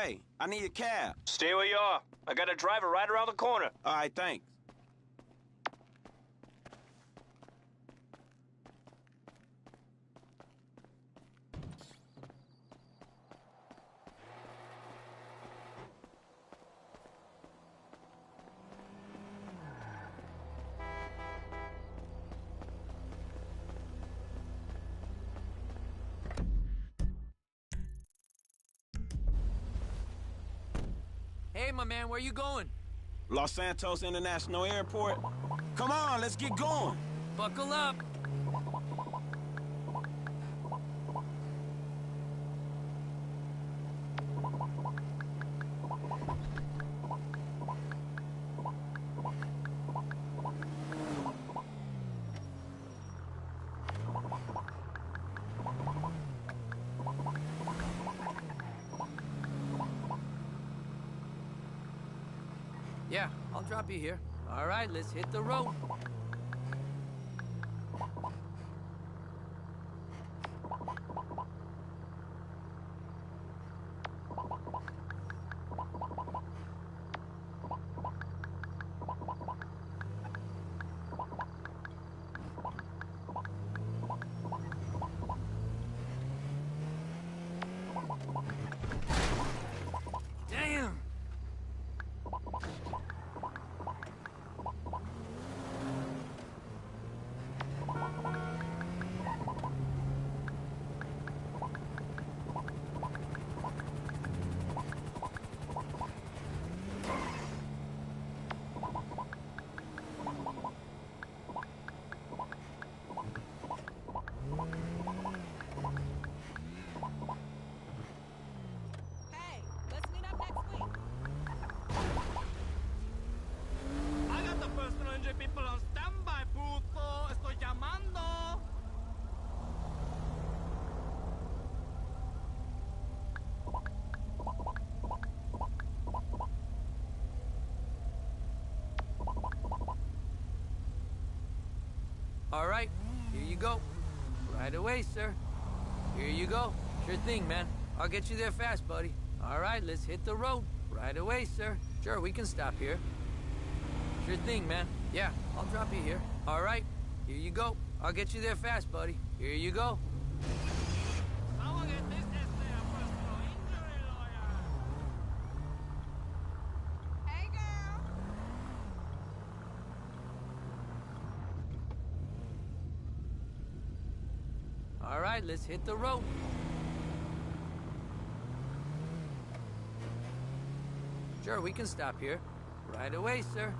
Hey, I need a cab. Stay where you are. I got a driver right around the corner. All right, thanks. Hey, my man, where you going? Los Santos International Airport. Come on, let's get going. Buckle up. Yeah, I'll drop you here. All right, let's hit the road. Damn! Hey, let's meet up next week. I got the first 100 people on standby, puto. Estoy llamando. All right, here you go. Right away, sir. Here you go. Sure thing, man. I'll get you there fast, buddy. All right, let's hit the road. Right away, sir. Sure, we can stop here. Sure thing, man. Yeah, I'll drop you here. All right, here you go. I'll get you there fast, buddy. Here you go. I will get this essay a personal injury lawyer. Hey, girl. All right, let's hit the road. Sure, we can stop here. Right away, sir.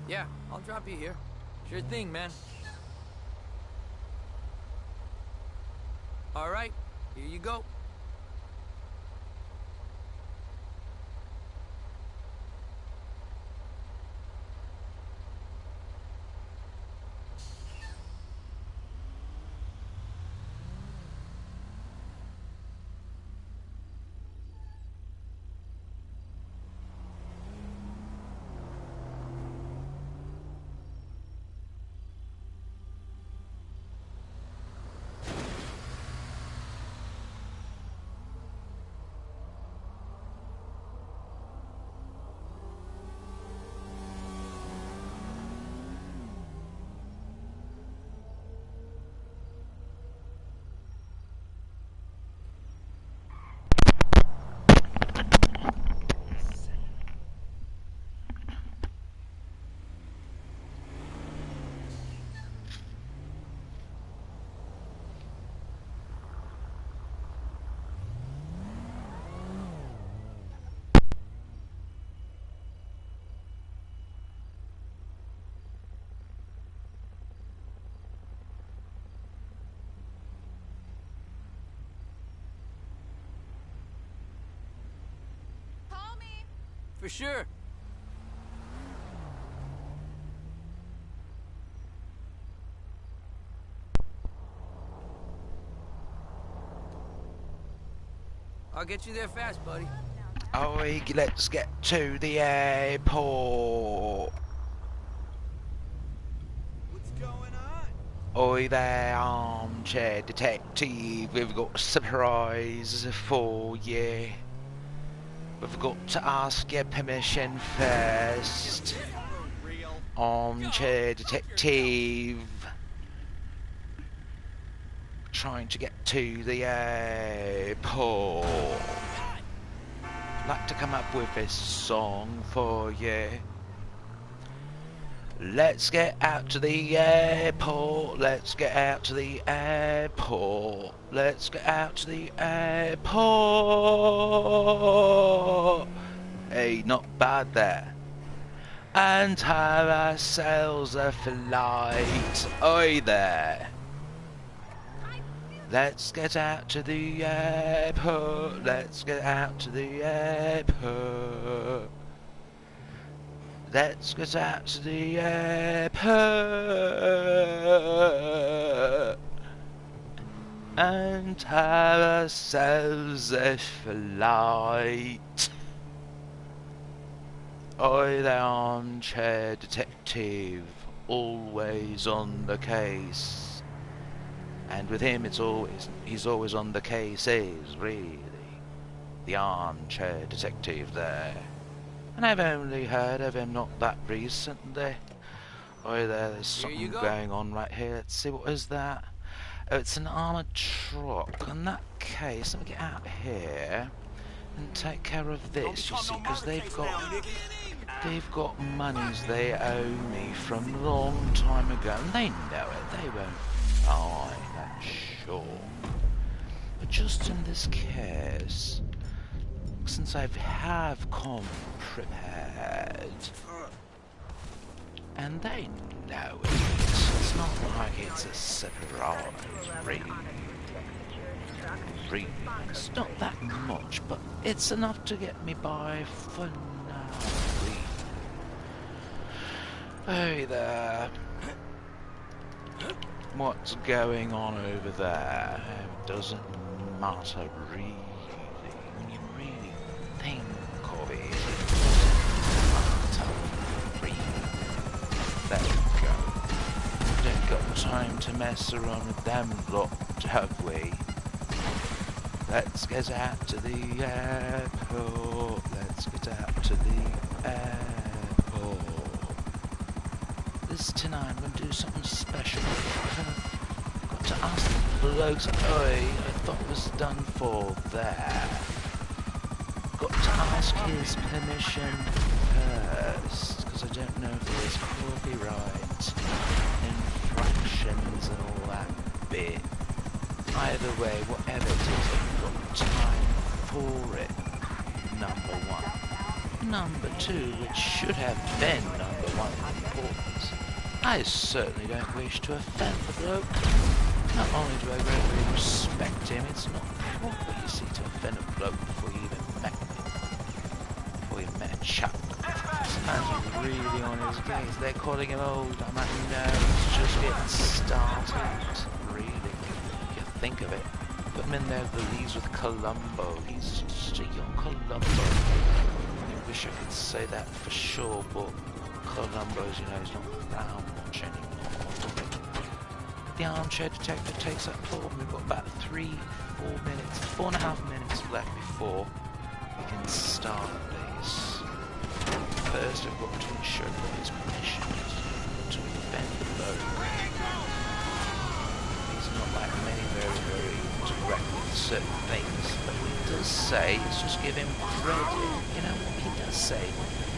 Yeah, I'll drop you here. Sure thing, man. All right, here you go. Call me. For sure. I'll get you there fast, buddy. Oi, let's get to the airport. What's going on? Oi there, armchair detective. We've got a surprise for you. We've got to ask your permission first. Armchair detective. Trying to get to the airport. Like to come up with this song for you. Let's get out to the airport. Let's get out to the airport. Let's get out to the airport. Hey, not bad there. And have ourselves a flight. Oi there. Let's get out to the airport. Let's get out to the airport. Let's get out to the airport and have ourselves a flight. Oi there, armchair detective, always on the case. And with him he's always on the case, is really the armchair detective there. And I've only heard of him not that recently. Oh, there's something going on right here. Let's see, what is that? Oh, it's an armoured truck. In that case, let me get out here and take care of this, you see, because they've got monies they owe me from a long time ago, and they know it. They won't fine, I'm sure. But just in this case, since I have come prepared, and they know it, it's not like it's a surprise, really. It's not that much, but it's enough to get me by for now, really. Hey there. What's going on over there? It doesn't matter, really. When you really think of it, there we go. We don't got time to mess around with them lot, have we? Let's get out to the airport. Let's get out to the airport. This tonight I'm going to do something special. I've got to ask the blokes. I thought it was done for there. Got to ask his permission first, because I don't know if there's copyright infractions and all that bit. Either way, whatever it is, I've got time for it. Number one. Number two, which should have been number one importance. I certainly don't wish to offend the bloke. Not only do I greatly respect him, it's not proper, you see, to offend a bloke before you even met him. Before you met a chap. This man's really on his gaze. They're calling him old. I'm like, no, he's just getting started. Really. If you think of it. Put him in there with the leaves with Columbo. He's just a young Columbo. I wish I could say that for sure, but Columbo's, you know, he's not around much anymore. The armchair detective takes that forward. We've got about 4 minutes, 4.5 minutes left before we can start this. First, I've got to ensure that his permission to offend the bloke. He's not like many very, very direct with certain things, but he does say, let's just give him credit. You know what he does say?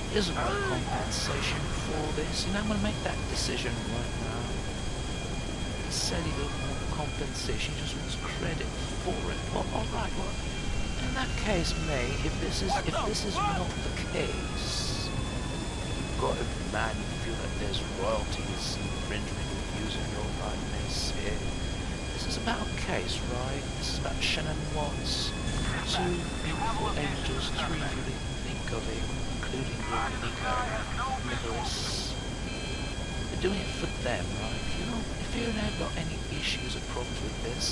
He doesn't want compensation for this. You know, I'm going to make that decision right now. He said he doesn't want compensation, he just wants credit for it. Well, alright, well, in that case, mate, if this is not the case, you've got a man, you feel that there's royalties infringement using your likeness here. This is about a case, right? This is about Shannon Watts. 2 beautiful angels, 3 if you think of it, including Nicholas. They're doing it for them, right? You know, if you have got any issues or problems with this,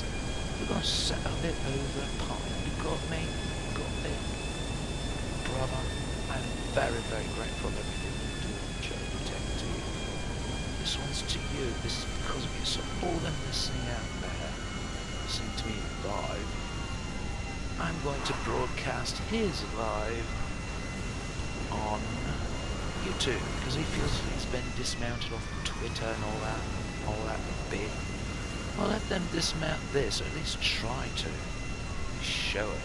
we're going to settle it over a pint. You got me? You got me? Brother, I'm very, very grateful for everything you do, Joe Detective. This one's to you. This is because of you. So all them listening out there, listening to me live, I'm going to broadcast his live on YouTube because he feels he's been dismounted off Twitter and all that bit. Well, let them dismount this, or at least try to show it.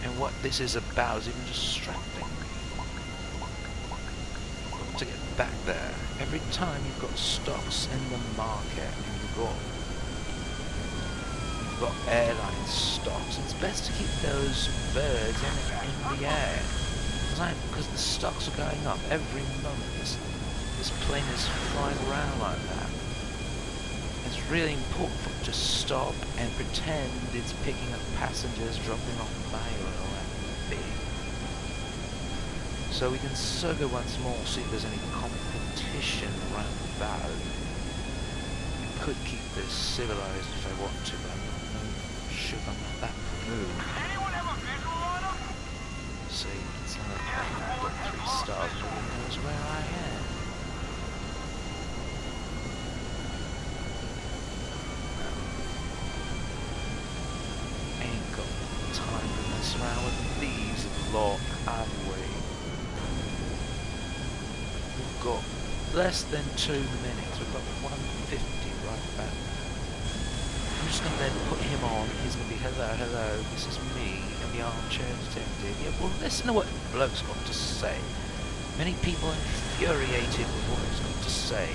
And what this is about is even distracting me. To get back there, every time you've got stocks in the market and you've got airline stocks, it's best to keep those birds in the air. Because the stocks are going up every moment. This plane is flying around like that. It's really important for it to stop and pretend it's picking up passengers, dropping off mail and all that bit. So we can circle once more, see if there's any competition around about. I could keep this civilized if I want to, but I'm not sure if I'm not that mood. Anyone have a visual on him? See, it's another plane I've got 3 stars, nobody knows where I am. Ain't got time to mess around with these lot, have we? We've got less than 2 minutes. We've got 150 right back. I'm just going to then put him on. He's going to be, hello, this is me, and the armchair detective. Yeah, well, listen to what the bloke's got to say. Many people are infuriated with what he's got to say.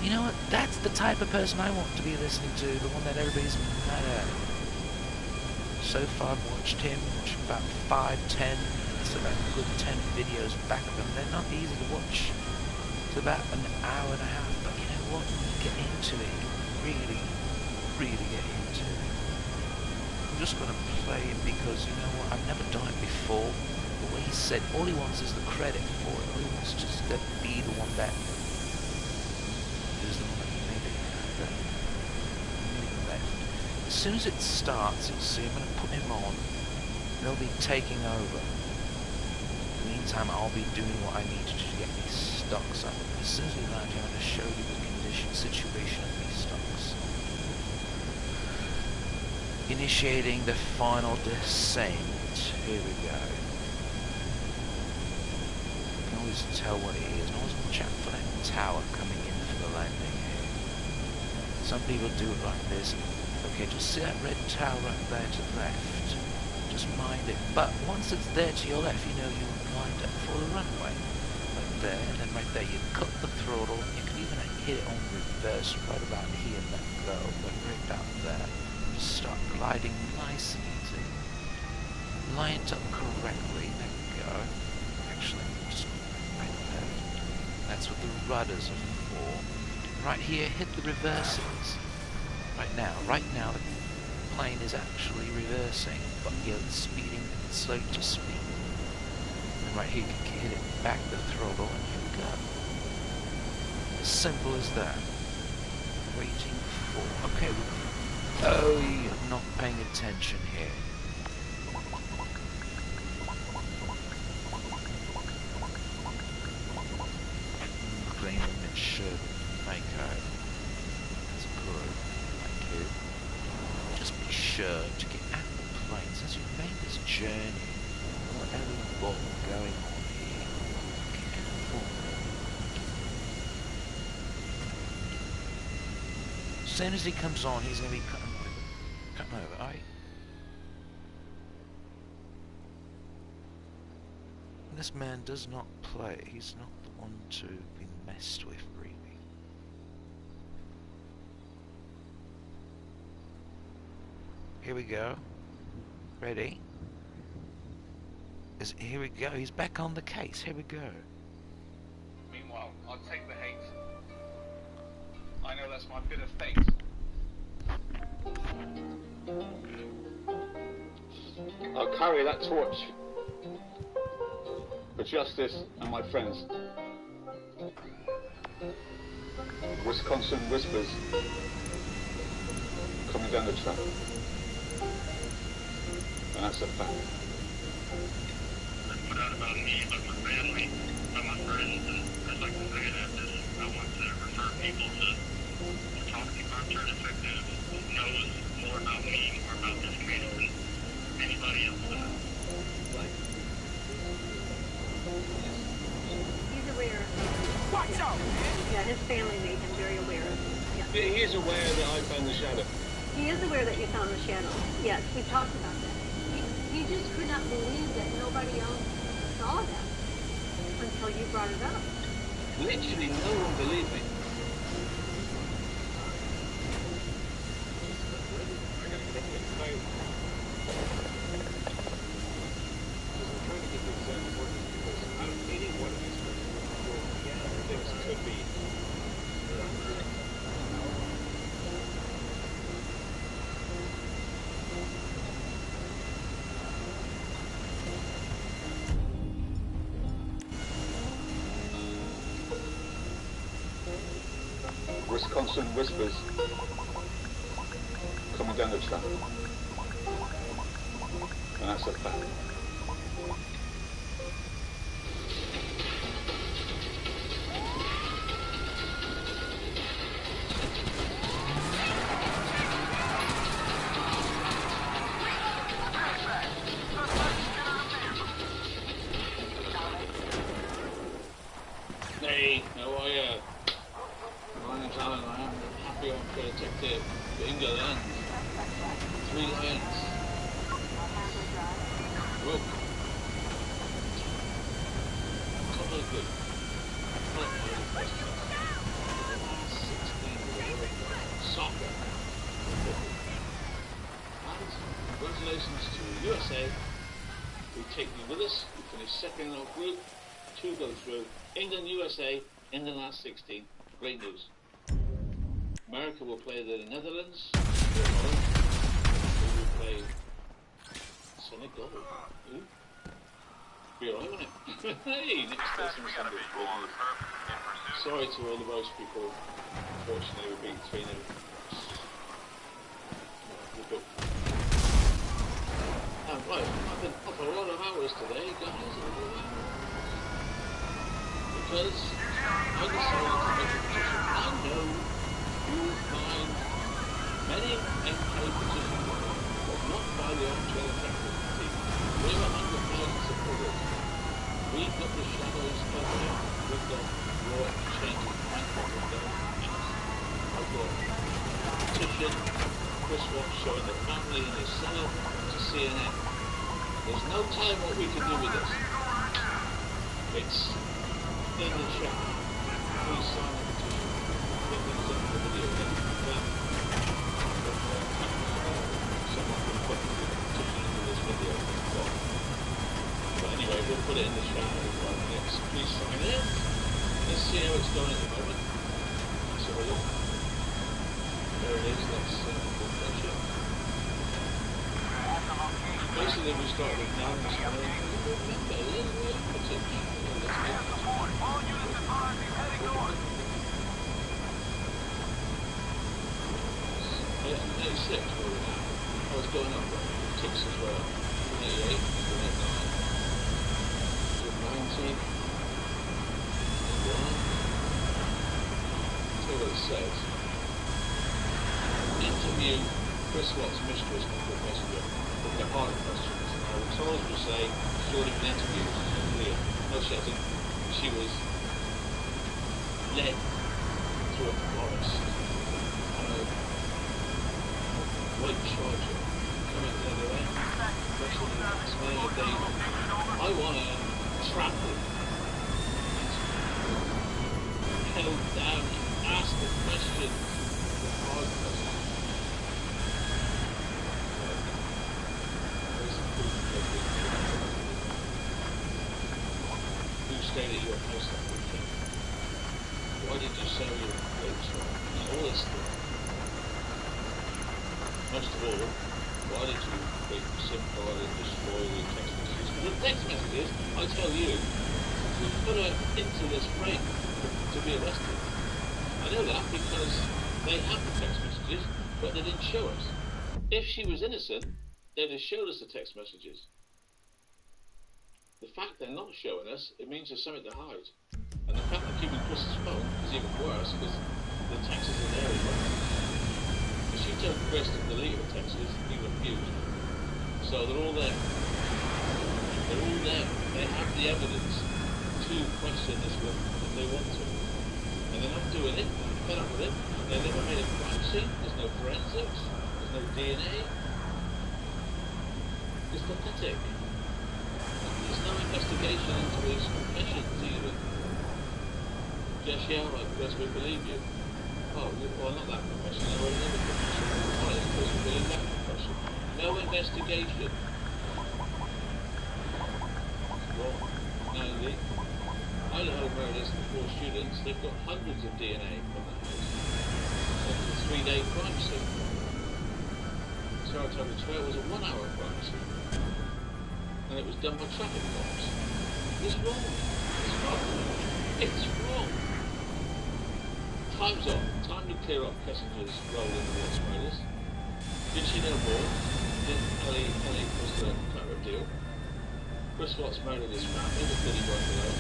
You know what? That's the type of person I want to be listening to, the one that everybody's mad at. So far, I've watched him, about 5, 10, it's about a good 10 videos back of him. They're not easy to watch. It's about an hour and a half, but you know what? When you get into it, you really get into it. I'm just going to play him because, you know what, I've never done it before. The way he said, all he wants is the credit for it. All he wants is just to be the one that is the one that made it left. As soon as it starts, you'll see I'm going to put him on. They'll be taking over. In the meantime, I'll be doing what I need to do to get these stocks up. As soon as we land here, I'm going to show you the situation of these stocks. Initiating the final descent. Here we go. You can always tell what it is. And always watch out for that tower coming in for the landing here. Some people do it like this. Okay, just see that red tower right there to the left. Just mind it. But once it's there to your left, you know you're lined up for the runway. Right there, and then right there, you cut the throttle. You can even hit it on reverse right about here and let go. But right down there. Just start gliding nice and easy. Lined up correctly. There we go. Actually, just right there. That's what the rudders are for. Right here, hit the reverses. Right now, the plane is actually reversing, but you're speeding, it's slow to speed. And right here, you can hit it back the throttle, and here we go. As simple as that. Waiting for. Okay, oh, you're not paying attention here. Green image should make out. That's good. Just be sure to get out of the plane since you've made this journey. Whatever you've got going on here, get careful. As soon as he comes on, he's going to be cutting over, aye? This man does not play. He's not the one to be messed with, really. Here we go. Ready? Here we go. He's back on the case. Here we go. Meanwhile, I'll take the hate. I know that's my bit of fate. I'll carry that torch for justice and my friends. Wisconsin whispers coming down the track. And that's a fact. Put out about me, about my family, about my friends, and I'd like to say that I want to refer people to talk to our turn effective who knows more about me, more Yeah, his family made him very aware of it. Yeah. He is aware that I found the shadow. He is aware that you found the shadow. Yes, we talked about that. He just could not believe that nobody else saw that until you brought it up. Literally no one believed me. Wisconsin whispers coming down the track, and that's a fact. Hey, how are you? My name's Alan. I am happy I'm protective for England. 3 lions. Rook. Totally good. Soccer. And congratulations to USA. We take you with us. We finished second in our group. 2 go through. England, USA in the last 16. Great news. America will play the Netherlands. Holland. We will play Senegal. Ooh. Be alright, won't it? Hey, next person was Sunday. Sorry to all the Welsh people. Unfortunately, we're being 3-0. Right, I've been up a lot of hours today, guys. Because I decided to make a petition. I know you will find many MK petitions, but not by the Australian technical team. We have 100,000 supporters. We've got the shadows covered. We've got raw changes. We've got I've got petition. Chris Watts showing the family in his cell to CNN. There's no telling what we can do with this. It's in the chat. Please sign the petition. Then we send the video again. Someone can put the petition into this video. But anyway, we'll put it in the chat in 5 minutes. Please sign it. Let's see how it's going at the moment. Let's have a look. There it is. Let's refresh it. Basically, we started with now this morning. Remember, a little bit of potential. All units advised, heading north. Yeah, 86 where we're at. I was going up ticks as well. 88, 89, 90, 91. See what it says. Interview Chris Watts' mistress, Michael Messenger. The harder questions. Now, the Charles will say she's already been interviewed, which is clear. No, she hasn't. She was led through a forest on a white charger coming the other end. Smelling of danger. I want to trap them. Held down and ask the questions, the hard questions. Who stayed at your house that weekend? Why did you sell your clothes? All this stuff. Most of all, why did you break the SIM card and destroy the text messages? Because the text messages, I tell you, we put her into this frame to be arrested. I know that because they have the text messages, but they didn't show us. If she was innocent, they'd have showed us the text messages. The fact they're not showing us, it means there's something to hide. And the fact they're keeping Chris's phone is even worse because the texts are there as well. If she told Chris to delete the texts, he refused. So they're all there. They're all there. They have the evidence to question this woman if they want to. And they're not doing it, they're fed up with it. They never made a crime scene, there's no forensics, there's no DNA. It's pathetic. There's no investigation into his confessions even. Just, yeah, I guess we believe you. Oh, well, not that confession, there was another confession. Why, of course we believe that confession. No investigation. Well, now, the Idaho murders of the 4 students, they've got hundreds of DNA from the house. It's a 3-day crime scene. Saratoga Trail was a 1-hour crime scene. And it was done by traffic cops. It's wrong. It's wrong. It's wrong. Time's up. Time to clear up Kessinger's role in the Watts murders. Did she know more? Did Ellie was the clever deal? Chris Watts murdered his family, but did he work alone?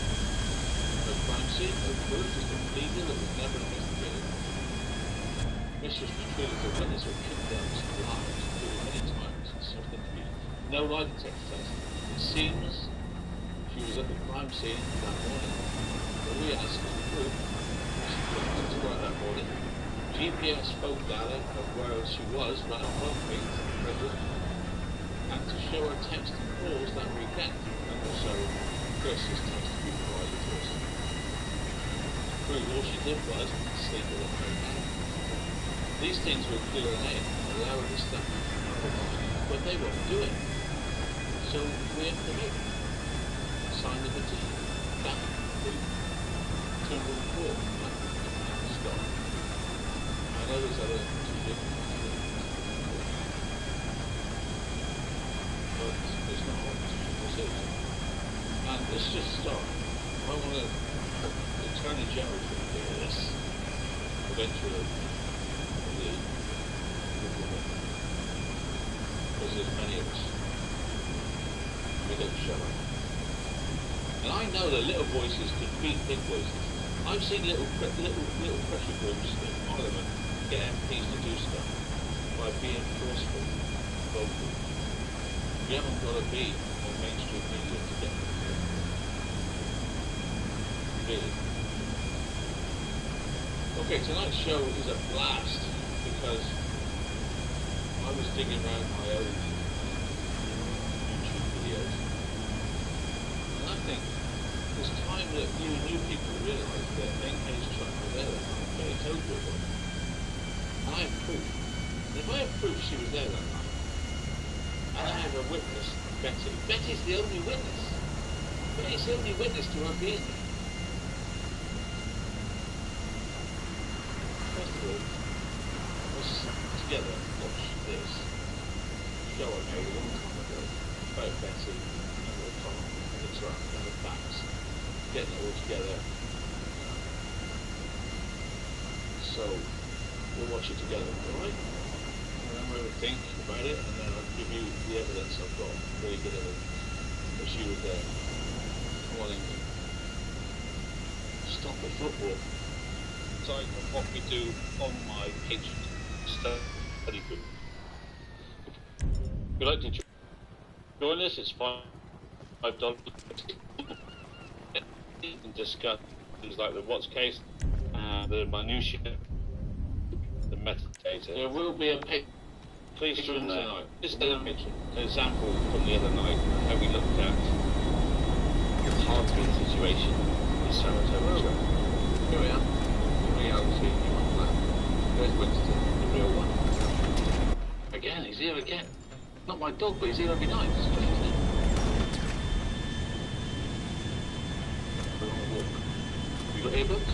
No crime scene, no proof, just a legal that was never investigated. Mistress Patrilla's a witness with kidnapped lives, including many times in self-interview. No lie detector test. It seems she was at the crime scene that morning. But we asked for proof. She went to work that morning. GPS phone data of where she was ran up both feet to the prison. And to show her text and calls that weekend. And also Chris's text to be provided to us. To prove all she did was sleep with a phone down. These things were clear and aim, allow her to step but they won't do it. So we have to make sign the petition. That proof. 204. Stop. I know there's other two different but it's not obvious. And let's just start. I want to Attorney General to do this eventually. Because there's many of us. We don't show up. And I know that little voices defeat big voices. I've seen little pressure groups in Parliament get MPs to do stuff by being forceful, vocal. You haven't got to be on mainstream media to get them to do it. Really. Okay, tonight's show is a blast because I was digging around my own YouTube videos, and I think it's time that new people realise that NK's truck was there that night, but he told you it was. And I have proof. And if I have proof she was there that night, and I have a witness, Betty. Betty's the only witness. Betty's the only witness to her being there. First of all, let's together watch this show I made a long time ago about Betty and the car and the truck and the facts, getting it all together. So we'll watch it together, alright? And then we'll think about it, and then I'll give you the evidence I've got, really good evidence that she was there. Come on, England. Stop the football. Side of what we do on my Patreon study group. If you'd like to join us, it's $5. You can discuss things like the Watts case, the minutiae, the metadata. There will be a please join tonight. This is an example from the other night how we looked at the parking situation in Saratoga. Here we are. Reality, there's Winston, the real one. Again, he's here again. Not my dog, but he's here every night. It's strange, isn't it? We're on a walk. You got earbuds?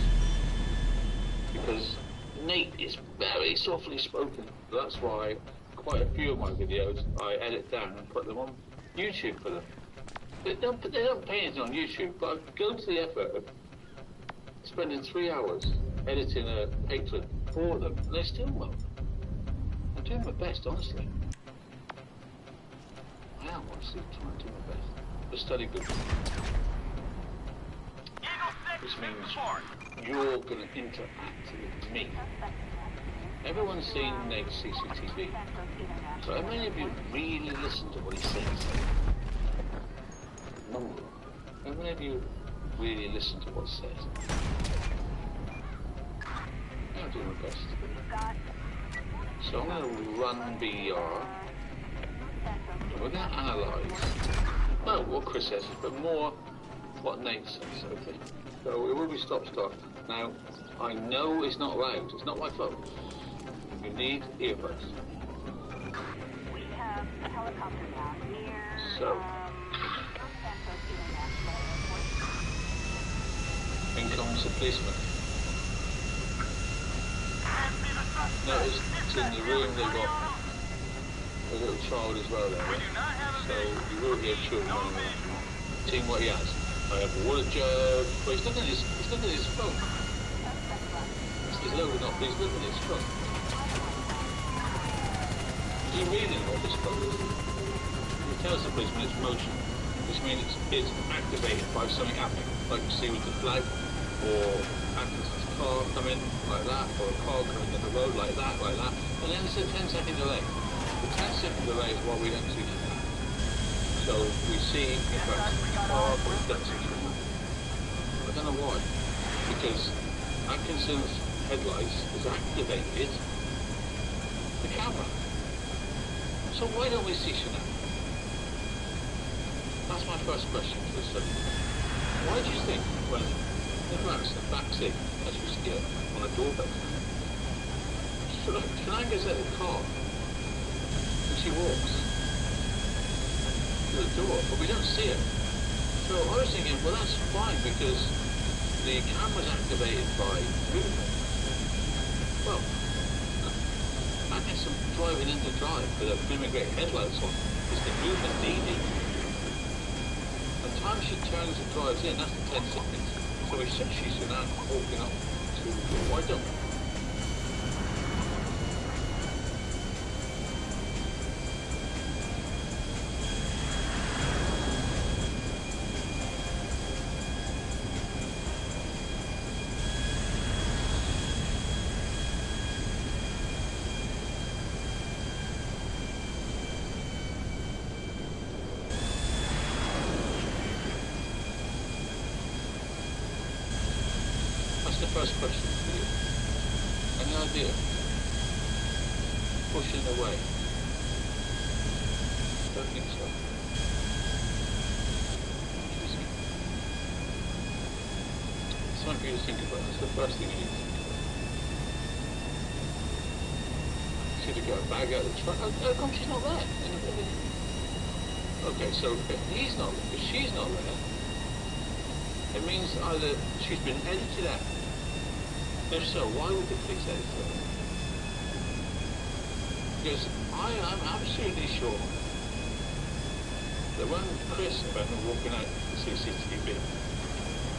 Because Nate is very softly spoken. That's why quite a few of my videos I edit down and put them on YouTube for them. They don't pay anything on YouTube, but I go to the effort of spending 3 hours editing a patron for them, and they still won't. I'm doing my best, honestly. I am honestly trying to do my best. The study group. Which means you're going to interact with me. Everyone's seen Nate's CCTV. So how many of you really listen to what he says? How many of you really listen to what's said? I'll do my best. So I'm going to run BR. We're going to analyse, not what Chris says, but more what Nate says, okay? So it will be stop-start. Now, I know it's not loud. It's not my fault. You need earbuds. We have a helicopter down near So, in comes the policeman. Notice in the room they've got a little child as well there. So you will hear children running around. Seeing what he has. I have a water jug. Well, he's looking at his phone. He's loading up, but he's looking at his phone. Is he reading what this phone is? He tells the policeman it's motion, which means it's activated by something happening. Like you see with the flag, or Atkinson's car coming like that, or a car coming down the road like that, and then it's a 10-second delay. The 10-second delay is why we don't see that. So we see, in fact, the car, but we don't see it. I don't know why. Because Atkinson's headlights has activated the camera. So why don't we see Chanel? That's my first question to the study. Why do you think when Nicholas backs in, as we see it on a doorbell, Chanel gets out of the car and she walks to the door, but we don't see it. So I was thinking, well, that's fine because the camera's activated by movement. Well, Atkinson driving into drive with a great headlights on is the movement needed. The time she turns and drives in, that's the 10 seconds. So she's now walking up to the why don't we? First question for you. Any idea? Pushing away. Don't think so. Something for you to think about. That's the first thing you need to think about. Should have got a bag out of the truck. How come she's not there? Okay, so if he's not there, if she's not there, it means either she's been edited out. If so, why would the police edit it? Because I am absolutely sure that when Chris and Ben were walking out the CCTV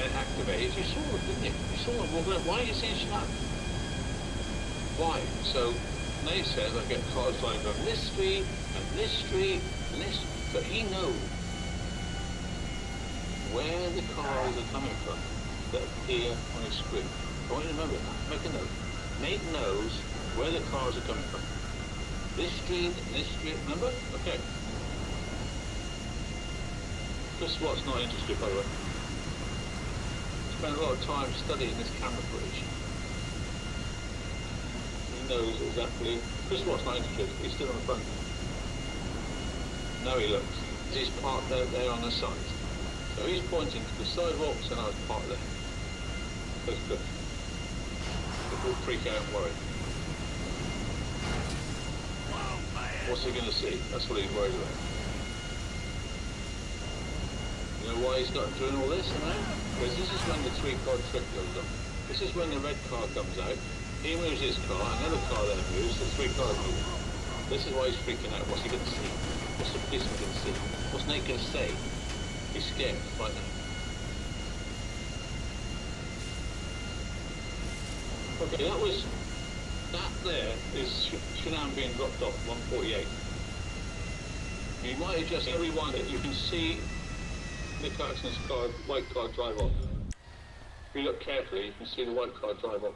and activated, you saw them, didn't you? You saw them walking out. Why are you seeing Shanab? Why? So Nate says I get cars driving on this street and this street and this, so he knows where the cars are coming from that appear on his screen. I want you to remember that. Make a note. Nate knows where the cars are coming from. This street and this street, remember? Okay. Chris Watt's not interested, by the way. Spent a lot of time studying this camera footage. He knows exactly. Chris Watt's not interested. He's still on the phone. Now he looks. He's parked there on the side. So he's pointing to the sidewalks and I was parked there. That's good. People freak out and worry. What's he going to see? That's what he's worried about. You know why he's got doing all this, you know? Because this is when the three-car trick goes on. This is when the red car comes out, he moves his car, another car then moves, the three cars move. This is why he's freaking out. What's he going to see? What's the policeman going to see? What's Nate going to say? He's scared right now. Okay, that there is Shanam being dropped off, 148. You might have just rewind it, you can see Nick Clarkson's car, white car drive off. If you look carefully, you can see the white car drive off.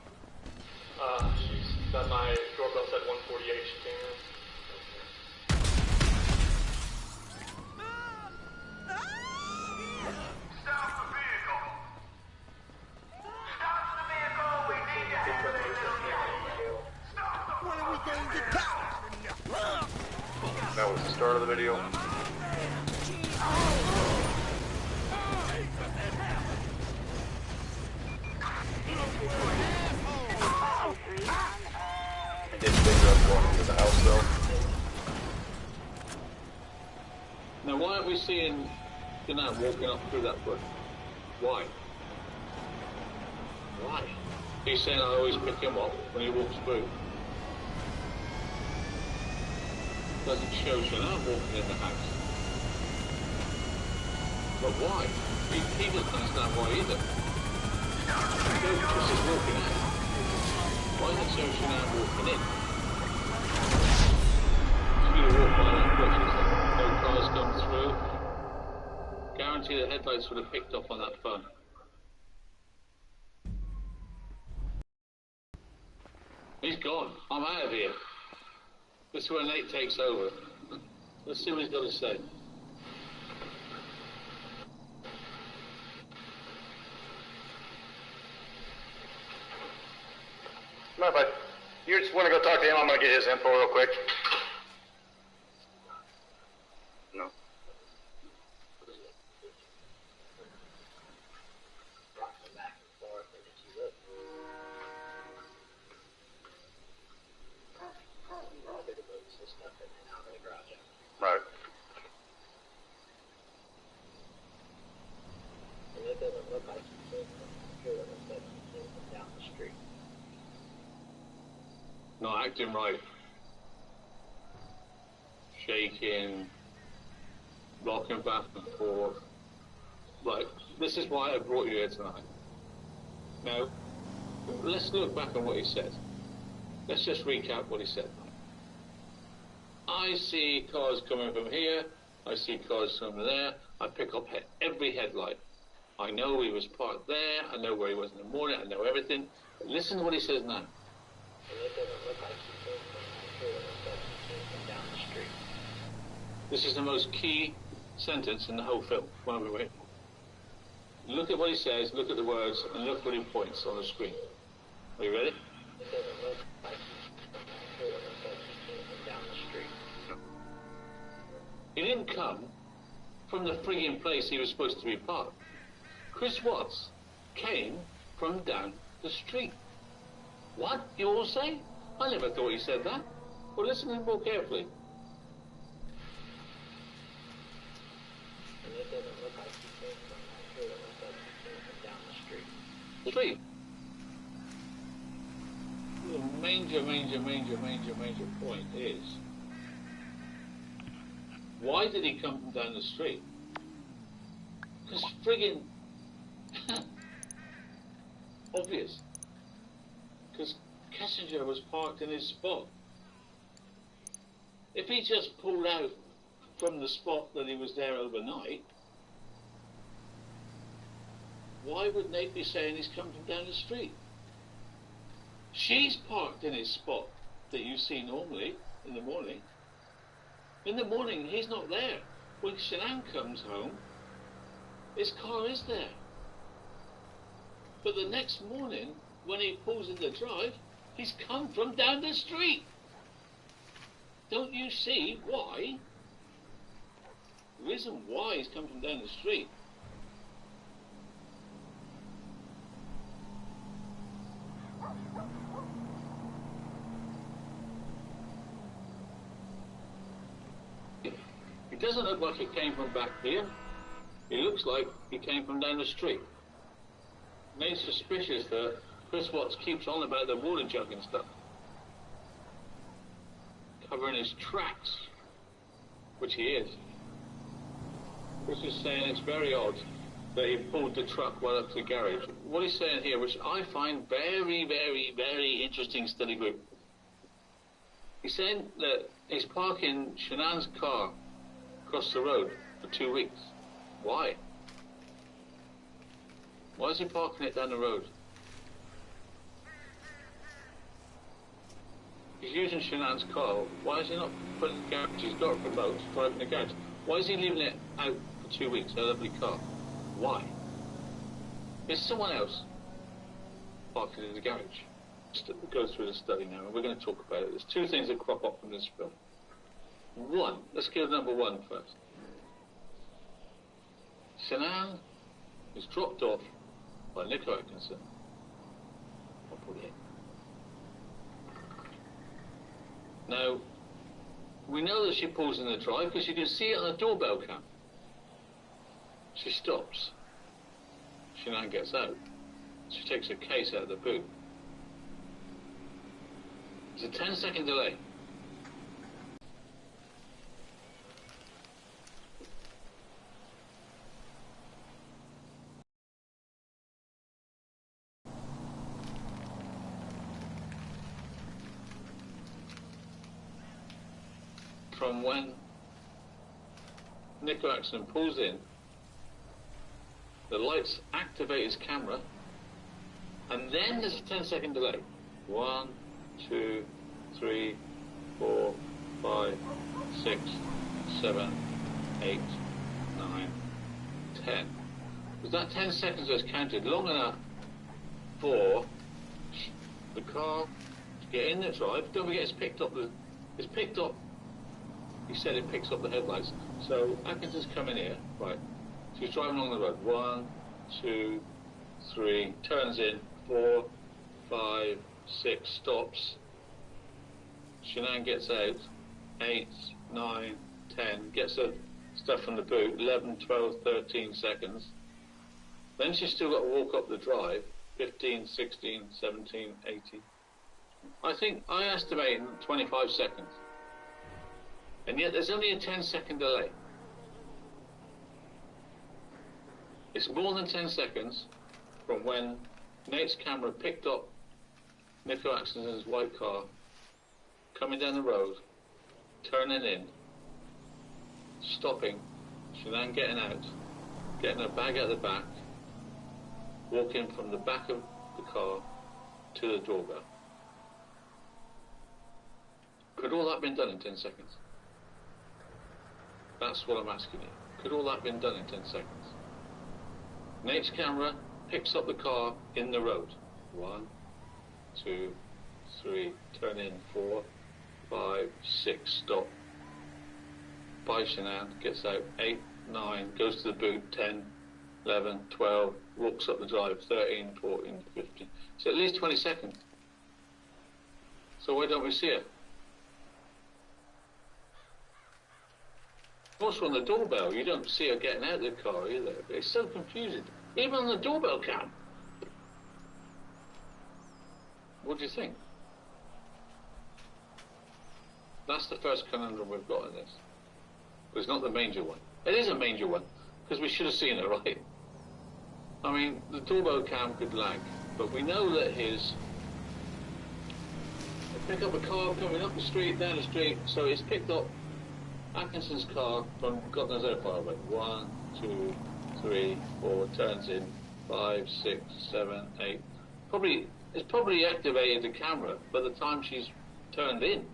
She's got my doorbell set 148, she came in. Stop the vehicle! Stop the vehicle! We need to handle it, little start of the video. I did figure out going into the house though. Now, why aren't we seeing Janan walking up through that bush? Why? Why? He's saying I always pick him up when he walks through. Doesn't show Janan walking in the house. But why? He doesn't understand why either. Chris is walking out. Why doesn't show Janan walking in? He's going to walk by that bush, isn't it? No cars come through. Guarantee the headlights would have picked up on that phone. He's gone. I'm out of here. This is where Nate takes over. Let's see what he's got to say. Mind if you just want to go talk to him? I'm going to get his info real quick. No. Right. And it doesn't look like he's down the street. Not acting right. Shaking, rocking back and forth. Like, this is why I brought you here tonight. Now, let's look back on what he said. Let's just recap what he said. I see cars coming from here, I see cars from there, I pick up every headlight. I know he was parked there, I know where he was in the morning, I know everything. But listen to what he says now. And it doesn't look like he came from down the street. This is the most key sentence in the whole film. While we wait. Look at what he says, look at the words, and look what he points on the screen. Are you ready? It doesn't look like he came from down the street. He didn't come from the frigging place he was supposed to be parked. Chris Watts came from down the street. What, you all say? I never thought he said that. Well, listen to him more carefully. And it doesn't look like he came from down the street. Street. The major point is, why did he come from down the street? Because friggin' obvious. Because Kessinger was parked in his spot. If he just pulled out from the spot that he was there overnight, why would Nate be saying he's come from down the street? She's parked in his spot that you see normally in the morning. In the morning, he's not there. When Shanann comes home, his car is there. But the next morning, when he pulls in the drive, he's come from down the street. Don't you see why? The reason why he's come from down the street. It doesn't look like he came from back here. It looks like he came from down the street. Made suspicious that Chris Watts keeps on about the water jug and stuff. Covering his tracks, which he is. Chris is saying it's very odd that he pulled the truck right up to the garage. What he's saying here, which I find very interesting study group. He's saying that he's parking Shanann's car across the road for 2 weeks. Why? Why is he parking it down the road? He's using Shanann's car. Why is he not putting it in the garage? He's got a remote driving the garage. Why is he leaving it out for 2 weeks, a lovely car? Why? There's someone else parking in the garage. Go through the study now, and we're going to talk about it. There's two things that crop up from this film. 1. Let's go to number 1 first. Sinan is dropped off by Nico Atkinson. 148. Now, we know that she pulls in the drive because you can see it on the doorbell cam. She stops. She now gets out. She takes her case out of the boot. It's a 10-second delay. From when Nico Atkinson pulls in, the lights activate his camera, and then there's a 10-second delay. 1, 2, 3, 4, 5, 6, 7, 8, 9, 10. Because that 10 seconds was counted long enough for the car to get in the drive. Don't forget, it's picked up. He said it picks up the headlights. So Atkinson's coming here, right? So he's driving along the road. 1, 2, 3, turns in. 4, 5, 6, stops. Sinan gets out. 8, 9, 10, gets the stuff from the boot. 11, 12, 13 seconds. Then she's still got to walk up the drive. 15, 16, 17, 18. I think I estimate 25 seconds. And yet there's only a 10-second delay. It's more than 10 seconds from when Nate's camera picked up Nico Atkinson's white car coming down the road, turning in, stopping, Sinan getting out, getting her bag out the back, walking from the back of the car to the doorbell. Could all that have been done in 10 seconds? That's what I'm asking you. Could all that have been done in 10 seconds? Nate's camera picks up the car in the road. 1, 2, 3, turn in. 4, 5, 6, stop. By Sinan, gets out. 8, 9, goes to the boot. 10, 11, 12, walks up the drive. 13, 14, 15. So at least 20 seconds. So why don't we see her? Also on the doorbell, you don't see her getting out of the car either. It's so confusing. Even on the doorbell cam. What do you think? That's the first conundrum we've got in this. But it's not the major one. It is a major one, because we should have seen it, right? I mean, the doorbell cam could lag, but we know that his... Pick up a car coming up the street, down the street, so it's picked up Atkinson's car from God knows how far away. 1, 2, 3, 4, turns in. 5, 6, 7, 8. It's probably activated the camera by the time she's turned in.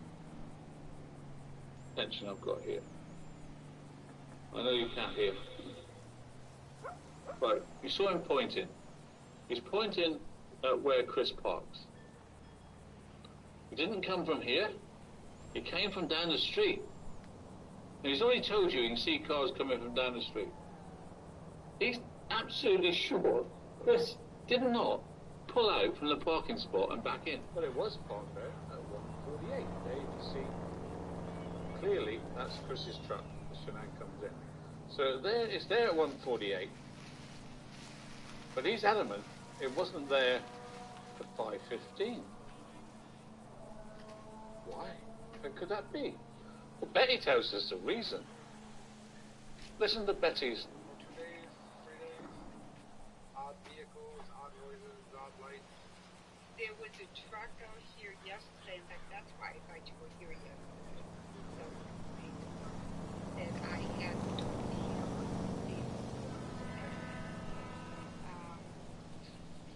Attention I've got here. I know you can't hear. Right, you saw him pointing. He's pointing at where Chris parks. He didn't come from here. He came from down the street. And he's already told you can see cars coming from down the street. He's absolutely sure Chris did not pull out from the parking spot and back in. Well, it was parked there at 148. There you can see clearly that's Chris's truck as Sinan comes in. So there, it's there at 148. But he's adamant it wasn't there for 5:15. Why? And could that be? Well, Betty tells us the reason. Listen to Betty's. 2 days, 3 days, odd vehicles, odd noises, odd lights. There was a truck out here yesterday. In fact, that's why I thought you were here yesterday. So, that I had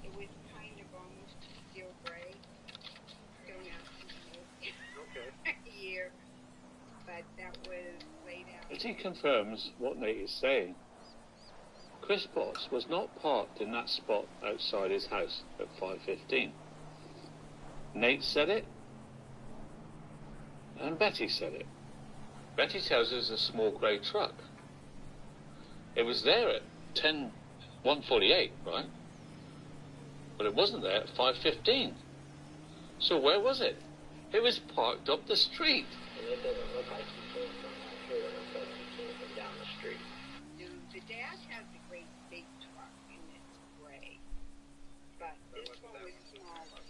it was kind of almost steel gray. Still not Okay. here. But that was laid out. But he confirms what Nate is saying. Chris Boss was not parked in that spot outside his house at 5:15. Nate said it, and Betty said it. Betty tells us it's a small grey truck. It was there at 1:48, right? But it wasn't there at 5:15. So where was it? It was parked up the street. And it doesn't look like he came from that here. It looks like he came from down the street. The dash has a great big truck and it's gray. But this one was smaller.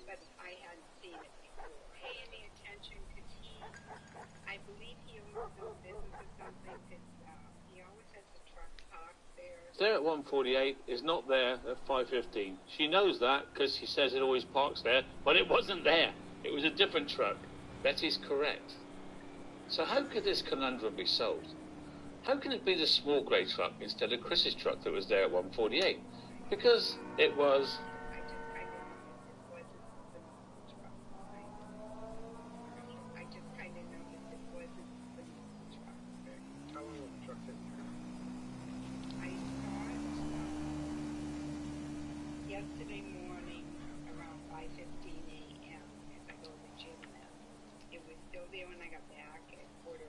But I hadn't seen it before. Pay any attention because I believe he owns some business or something because he always has the truck parked there. It's there at 1:48. It's not there at 5:15. She knows that because she says it always parks there, but it wasn't there. It was a different truck. Betty's correct. So how could this conundrum be solved? How can it be the small grey truck instead of Chris's truck that was there at 1:48? Because it was... I just kind of noticed it wasn't the truck. How long was the truck sitting here? I saw it yesterday morning around 5:15 a.m. as I go to the gym now. It was still there when I got back at 4:00.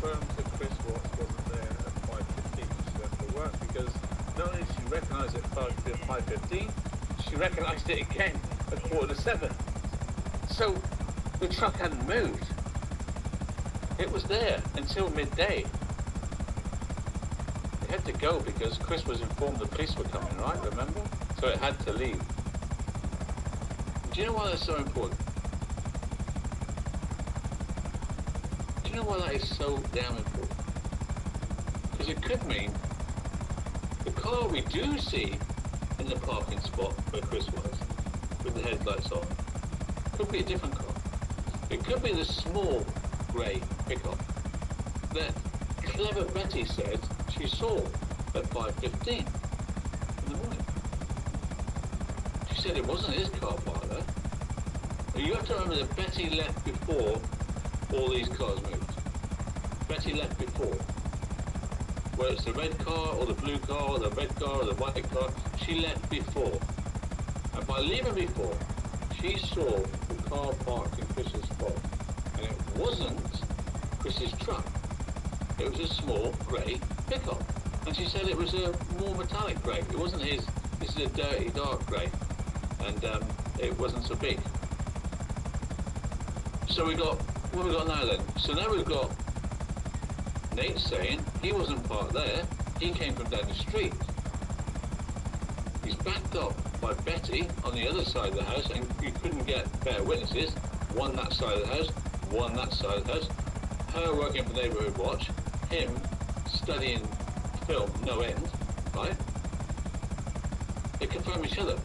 confirms that Chris Watts wasn't there at 5:15 when she left for work, because not only did she recognise it at 5:15, she recognised it again at 6:45. So the truck hadn't moved. It was there until midday. It had to go because Chris was informed the police were coming, right? Remember? So it had to leave. Do you know why that's so important? Do you know why that is so damn important? Because it could mean the car we do see in the parking spot where Chris was, with the headlights on, could be a different car. It could be the small grey pickup that clever Betty said she saw at 5:15 in the morning. She said it wasn't his car parked there. But you have to remember that Betty left before all these cars moved. Betty left before. Whether it's the red car or the blue car or the red car or the white car, she left before. And by leaving before, she saw the car parked in Chris's spot. And it wasn't Chris's truck. It was a small grey pickup. And she said it was a more metallic grey. It wasn't his. This is a dirty, dark grey. And it wasn't so big. So what have we got now then? So now we've got Nate saying he wasn't parked there. He came from down the street. He's backed up by Betty on the other side of the house, and you couldn't get better witnesses. One that side of the house, one that side of the house. Her working for Neighbourhood Watch, him studying film no end, right? They confirm each other.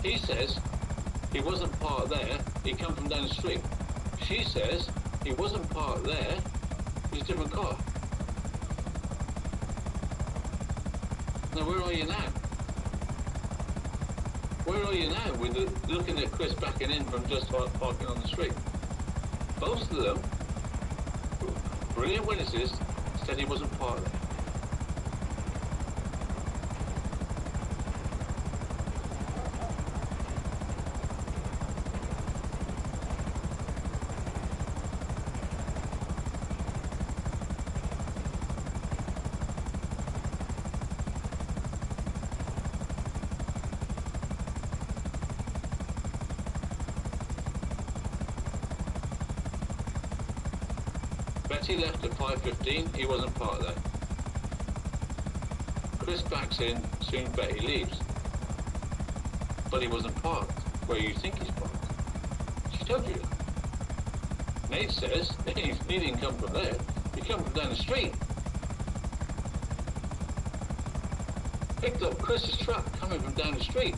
He says he wasn't parked there, he come from down the street. She says he wasn't parked there, it was a different car. Now where are you now? Where are you now with looking at Chris backing in from just parking on the street? Both of them, brilliant witnesses, said he wasn't parked there. Betty left at 5:15, he wasn't part of that. Chris backs in, soon Betty leaves. But he wasn't parked where you think he's parked. She told you that. Nate says he didn't come from there, he come from down the street. Picked up Chris's truck coming from down the street.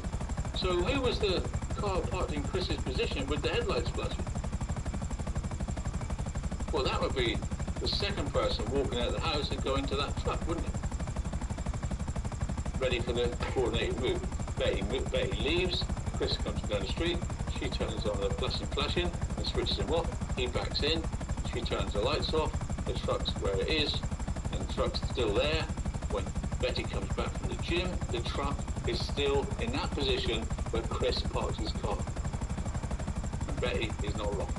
So who was the car parked in Chris's position with the headlights flashing? Well, that would be the second person walking out of the house and going to that truck, wouldn't it? Ready for the coordinated move. Betty leaves, Chris comes down the street, she turns on the flashing and switches him off, he backs in, she turns the lights off, the truck's where it is, and the truck's still there. When Betty comes back from the gym, the truck is still in that position where Chris parked his car. And Betty is not wrong.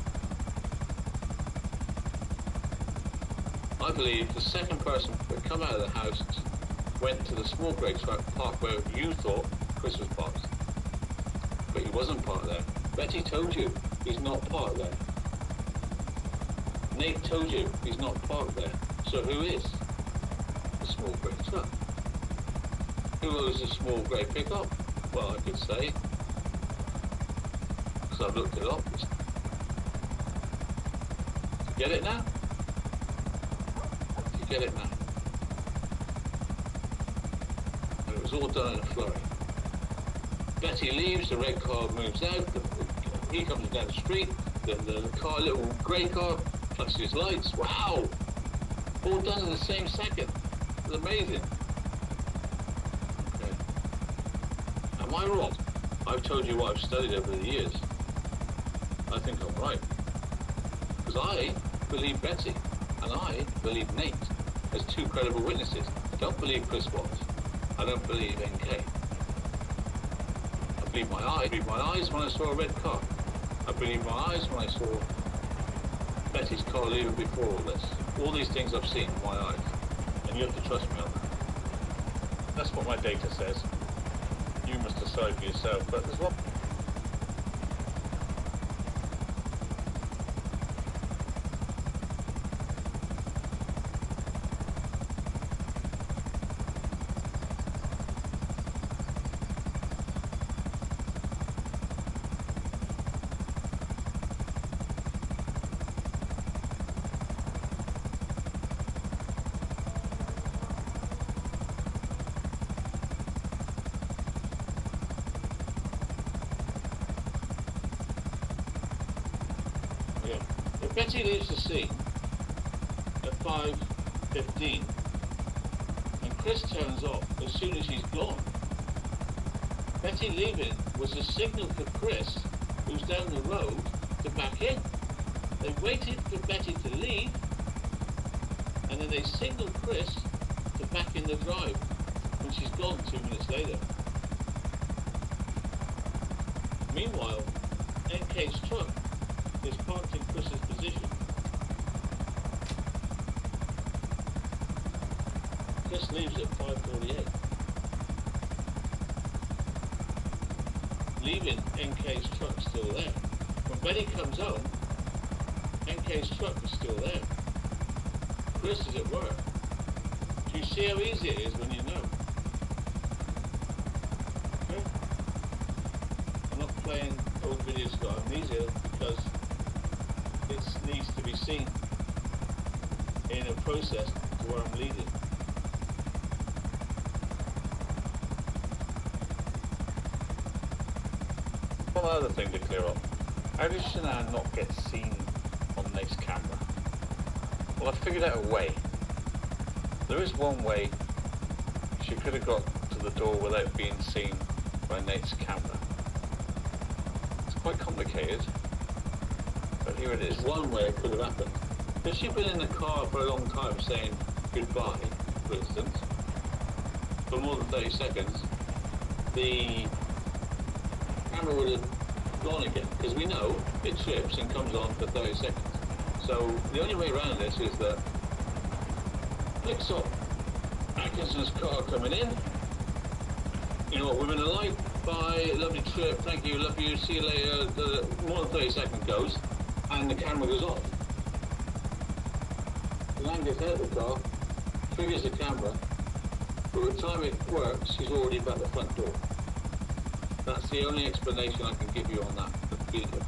I believe the second person that come out of the house went to the small grey truck parked where you thought Chris was parked. But he wasn't parked there. Betty told you he's not parked there. Nate told you he's not parked there. So who is? The small grey truck. Who owns the small grey pickup? Well, I could say, because I've looked it up. Get it now? You get it now? And it was all done in a flurry. Betty leaves, the red car moves out, he comes down the street, the car, little grey car, flashes lights. Wow! All done in the same second. It's amazing. Okay. Am I wrong? I've told you what I've studied over the years. I think I'm right. Because I believe Betty, and I believe Nate as two credible witnesses. I don't believe Chris was. I don't believe NK. I believe my eyes when I saw a red car. I believe my eyes when I saw Betty's car leaving before all this. All these things I've seen with my eyes. And you have to trust me on that. That's what my data says. You must decide for yourself, but there's one... Betty leaves the scene at 5:15 and Chris turns off as soon as he's gone. Betty leaving was a signal for Chris, who's down the road, to back in. They waited for Betty to leave and then they signaled Chris to back in the drive when she's gone 2 minutes later. Meanwhile, NK's truck is parked in Chris's position. Chris leaves at 5:48. Leaving NK's truck still there. When Betty comes home, NK's truck is still there. Chris is at work. Do you see how easy it is when you know? Okay? I'm not playing old videos got amnesia because it needs to be seen in a process to where I'm leading. One other thing to clear up. How did Shanann not get seen on Nate's camera? Well, I figured out a way. There is one way she could have got to the door without being seen by Nate's camera. It's quite complicated. But here it is. One way it could have happened. If she'd been in the car for a long time saying goodbye, for instance, for more than 30 seconds, the camera would have gone again. Because we know it trips and comes on for 30 seconds. So the only way around this is that picks up Atkinson's car coming in. You know what women are like. Bye, lovely trip, thank you, love you, see you later. More than 30 seconds goes. And the camera goes off. Shanann gets out of the car, triggers the camera, but by the time it works, she's already back at the front door. That's the only explanation I can give you on that,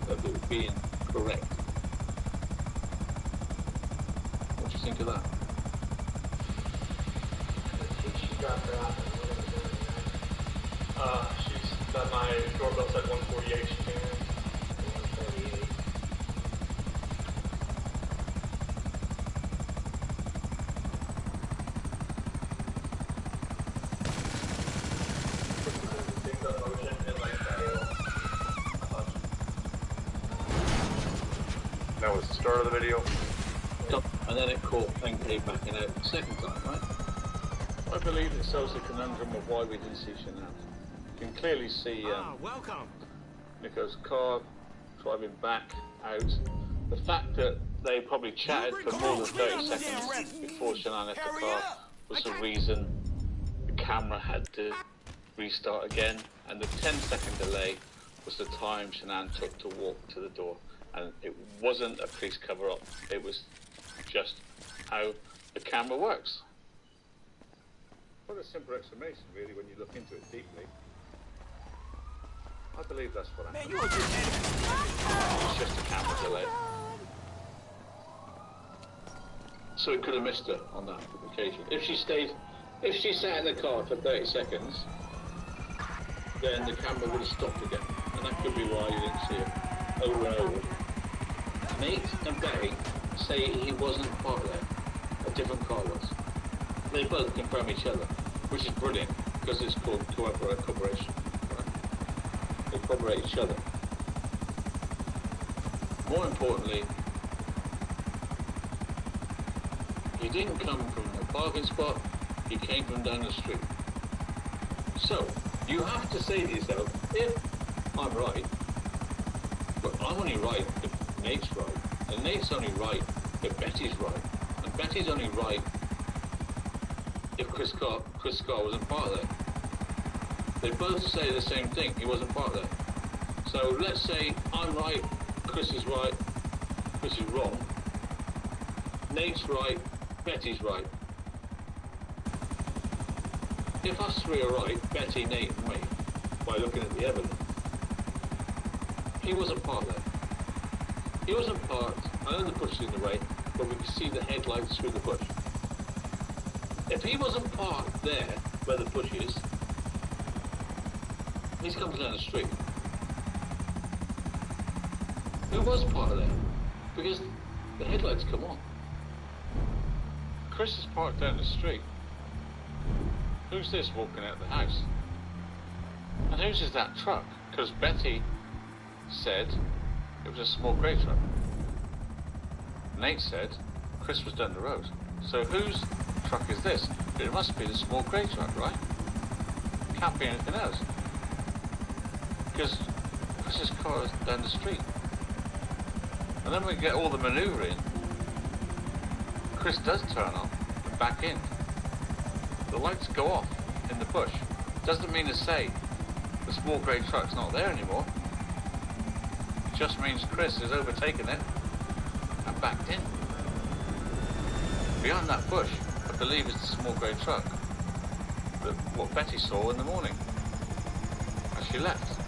of it being correct. What do you think of that? She got that. She's got my doorbell set 148. She came in. 148. That was the start of the video. And then it caught NK backing out the second time, right? I believe it solves the conundrum of why we didn't see Shanann. You can clearly see welcome. Nico's car driving back out. The fact that they probably chatted for more than 30 seconds before Shanann left the car was the reason the camera had to restart again, and the 10-second delay was the time Shanann took to walk to the door. And it wasn't a police cover-up, it was just how the camera works. What a simple explanation, really, when you look into it deeply. I believe that's what happened. It's just a camera delay. So it could have missed her on that occasion. If she sat in the car for 30 seconds, then the camera would have stopped again. And that could be why you didn't see her over and over. Nate and Betty say he wasn't part of that. A different car was. They both confirm each other, which is brilliant, because it's called cooperation. Right? They corroborate each other. More importantly, he didn't come from the parking spot, he came from down the street. So, you have to say to yourself, if I'm right, but I'm only right if Nate's right, and Nate's only right if Betty's right, and Betty's only right if Chris Carr wasn't part of that. They both say the same thing, he wasn't part of that. So let's say I'm right, Chris is right, Chris is wrong, Nate's right, Betty's right. If us three are right, Betty, Nate and me, by looking at the evidence, he wasn't part of that. He wasn't part, I know the bush is in the way, but we can see the headlights through the bush. If he wasn't parked there, where the bush is, he's coming down the street. Who was part of that? Because the headlights come on. Chris is parked down the street. Who's this walking out of the house? And whose is that truck? Because Betty said it was a small grey truck. Nate said Chris was down the road. So whose truck is this? It must be the small grey truck, right? Can't be anything else. Because Chris's car is down the street. And then we get all the manoeuvring. Chris does turn off and back in. The lights go off in the bush. Doesn't mean to say the small grey truck's not there anymore. It just means Chris has overtaken it and backed in. Behind that bush, I believe, is the small grey truck. But what Betty saw in the morning as she left.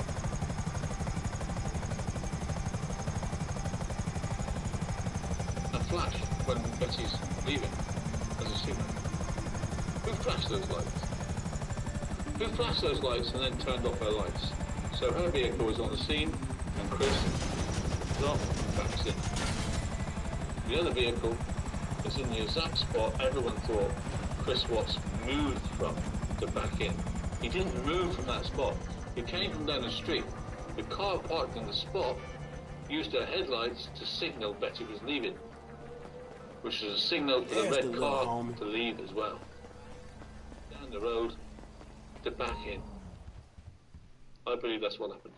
A flash when Betty's leaving as a signal. Who flashed those lights? Who flashed those lights and then turned off her lights? So her vehicle was on the scene and Chris is off, backs in. The other vehicle is in the exact spot everyone thought Chris Watts moved from to back in. He didn't move from that spot. He came from down the street. The car parked in the spot used her headlights to signal Betty was leaving, which was a signal for the red car to leave as well. Down the road to back in. I believe that's what happened.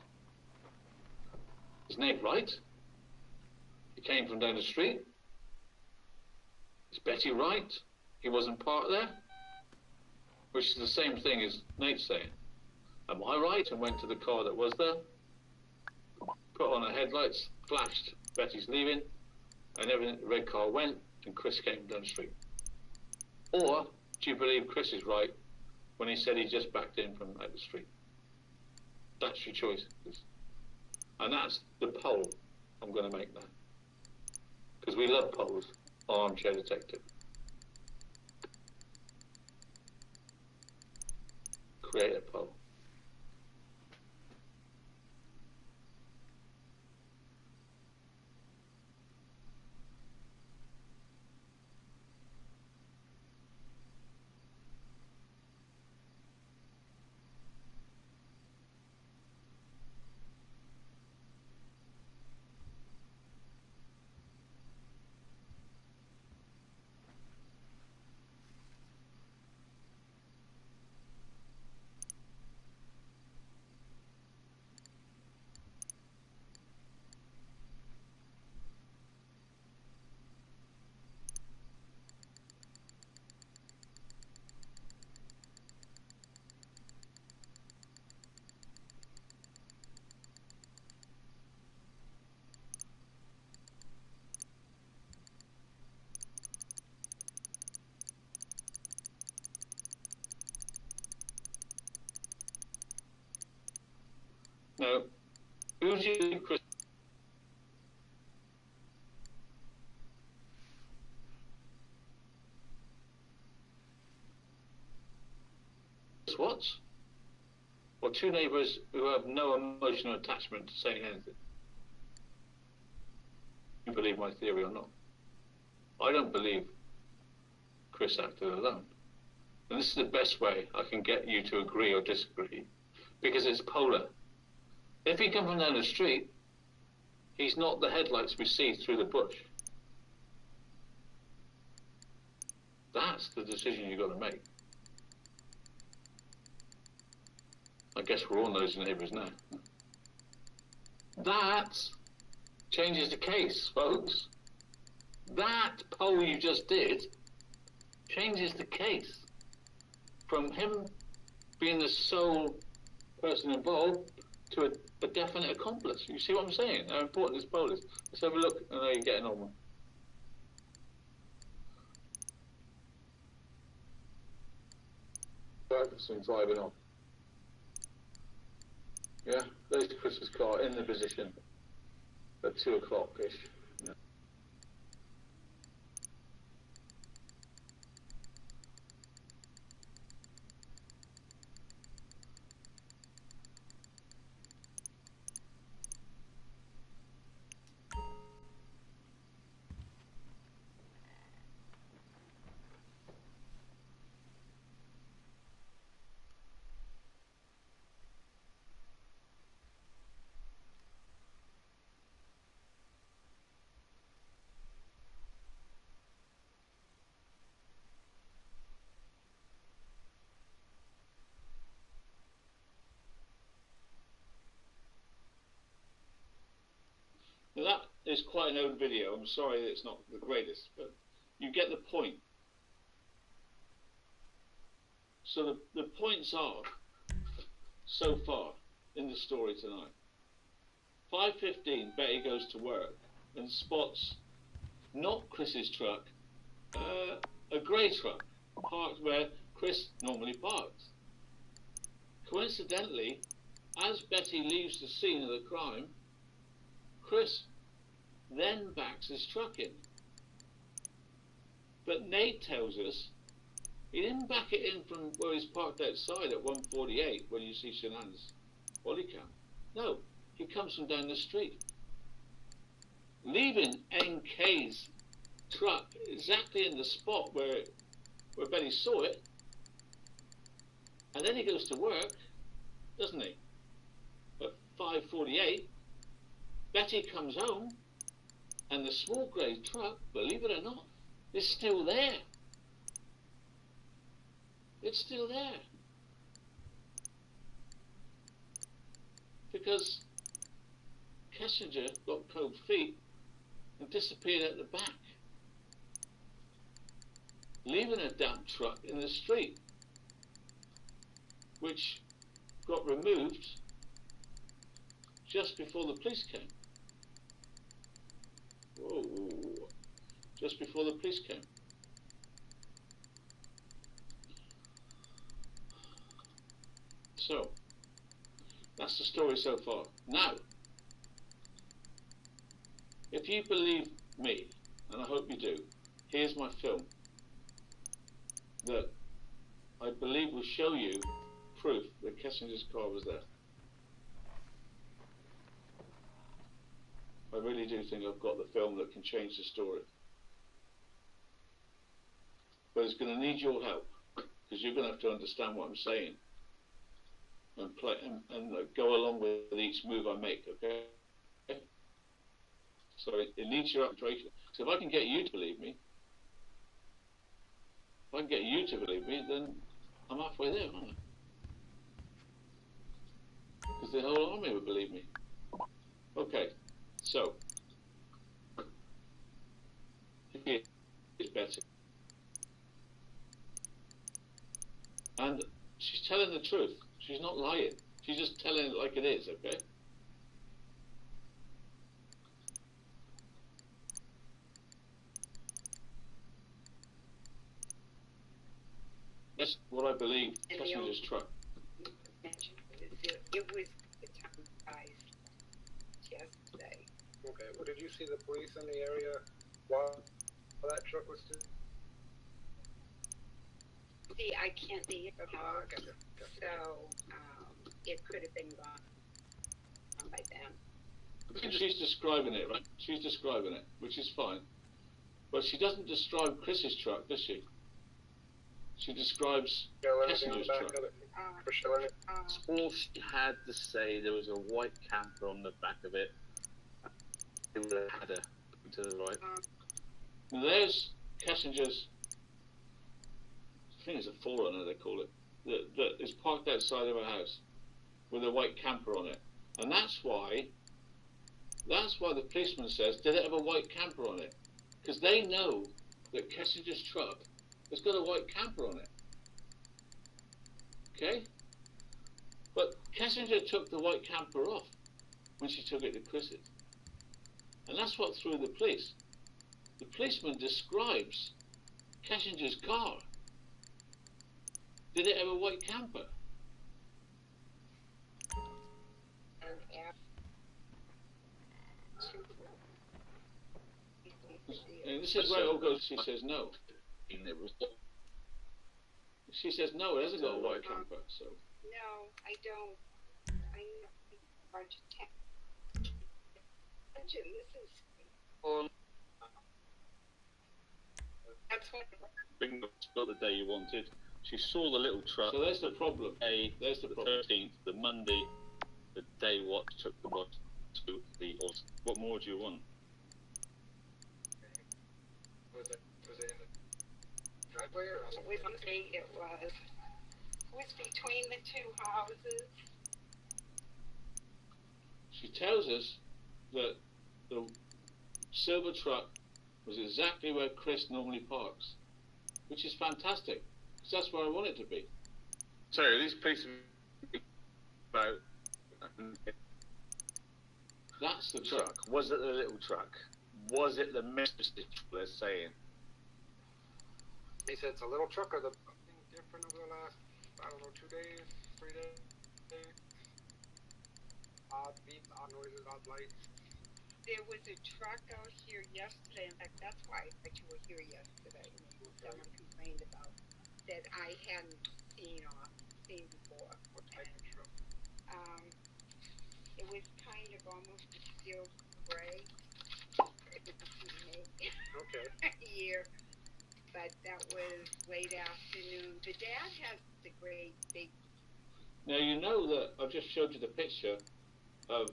Is Nate right? He came from down the street. Is Betty right? He wasn't part of there? Which is the same thing as Nate's saying. Am I right? And went to the car that was there, put on her headlights, flashed Betty's leaving, and everything, the red car went, and Chris came down the street? Or do you believe Chris is right when he said he just backed in from out the street? That's your choice. And that's the poll I'm going to make now. Because we love polls on Armchair Detective. Create a poll. Now, who do you think Chris? Watts? Or two neighbours who have no emotional attachment to saying anything? You believe my theory or not? I don't believe Chris acted alone. And this is the best way I can get you to agree or disagree, because it's polar. If he comes from down the street, he's not the headlights we see through the bush. That's the decision you've got to make. I guess we're all nosy neighbours now. That changes the case, folks. That poll you just did changes the case from him being the sole person involved to a definite accomplice. You see what I'm saying? How important this poll is. Let's have a look and how you're getting on. Ferguson driving on. Yeah, there's Chris's car in the position at 2 o'clock-ish. Yeah. Now that is quite an old video. I'm sorry that it's not the greatest, but you get the point. So the points are, so far in the story tonight, 5:15, Betty goes to work and spots not Chris's truck, a grey truck parked where Chris normally parks. Coincidentally, as Betty leaves the scene of the crime, Chris then backs his truck in. But Nate tells us he didn't back it in from where he's parked outside at 148 when you see Shanann's body cam. No, he comes from down the street, leaving NK's truck exactly in the spot where Betty saw it, and then he goes to work, doesn't he? At 5:48, Betty comes home, and the small grey truck, believe it or not, is still there. It's still there. Because Kessinger got cold feet and disappeared at the back, leaving a damp truck in the street, which got removed just before the police came. Whoa. just before the police came. So, that's the story so far. Now, if you believe me, and I hope you do, here's my film that I believe will show you proof that Kessinger's car was there. I really do think I've got the film that can change the story. But it's going to need your help, because you're going to have to understand what I'm saying and play and go along with each move I make, okay? So it needs your arbitration. So if I can get you to believe me, then I'm halfway there, aren't I? Because the whole army would believe me. Okay, so it's better. And she's telling the truth. She's not lying. She's just telling it like it is, okay? That's what I believe Kessinger's truck. It was the town guys yesterday. Okay, well, did you see the police in the area while that truck was still? See, I can't see it, Gotcha. so it could have been gone by then. She's describing it, right? She's describing it, which is fine. But she doesn't describe Chris's truck, does she? She describes Kessinger's truck. All she had to say, there was a white camper on the back of it. It would have had to the right. Now there's Kessinger's, I think it's a Forerunner they call it, that is parked outside of her house with a white camper on it. And that's why the policeman says, did it have a white camper on it? Because they know that Kessinger's truck has got a white camper on it. Okay? But Kessinger took the white camper off when she took it to Chris's. And that's what threw the police. The policeman describes Kessinger's car. Did it have a white camper? And this is where it all goes. She says no. She says no, it hasn't got a white camper. So. No, I don't. I'm hard to tell. This is. That's what. Bingo, got the day you wanted. She saw the little truck. So there's the problem. There's the 13th, the Monday, the day what took the bus to the. What more do you want? Was it in the driveway or something? With me, it was between the two houses. She tells us that the silver truck was exactly where Chris normally parks, which is fantastic, because that's where I want it to be. So these police about. That's the truck. Was it the little truck? Was it the mistress they're saying? He said it's a little truck or something different over the last, I don't know, 2 days, 3 days. Odd beeps, odd noises, odd lights. There was a truck out here yesterday. In fact, that's why you were here yesterday. Someone complained about that I hadn't seen before. What type of truck? It was kind of almost a steel gray. Okay. Here, but that was late afternoon. The dad has the great big. Now you know that I've just showed you the picture of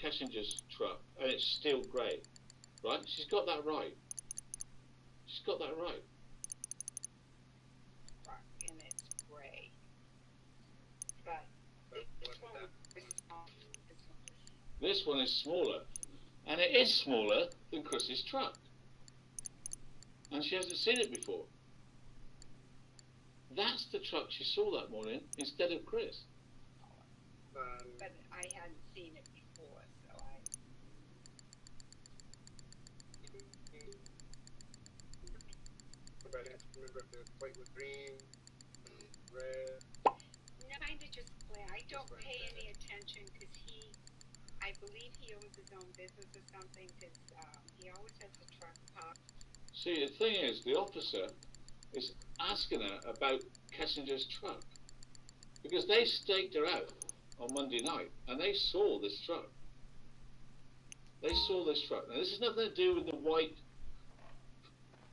Kessinger's truck, and it's steel grey, right? She's got that right. She's got that right. And it's gray. But this one is smaller, and it is smaller than Chris's truck. And she hasn't seen it before. That's the truck she saw that morning instead of Chris. But I hadn't seen it before, so remember if the plate was green, red. No, kind of just play. I don't pay any attention because I believe he owns his own business or something because he always has the truck parked. See, the thing is, the officer is asking her about Kessinger's truck because they staked her out on Monday night and they saw this truck. They saw this truck. Now, this has nothing to do with the white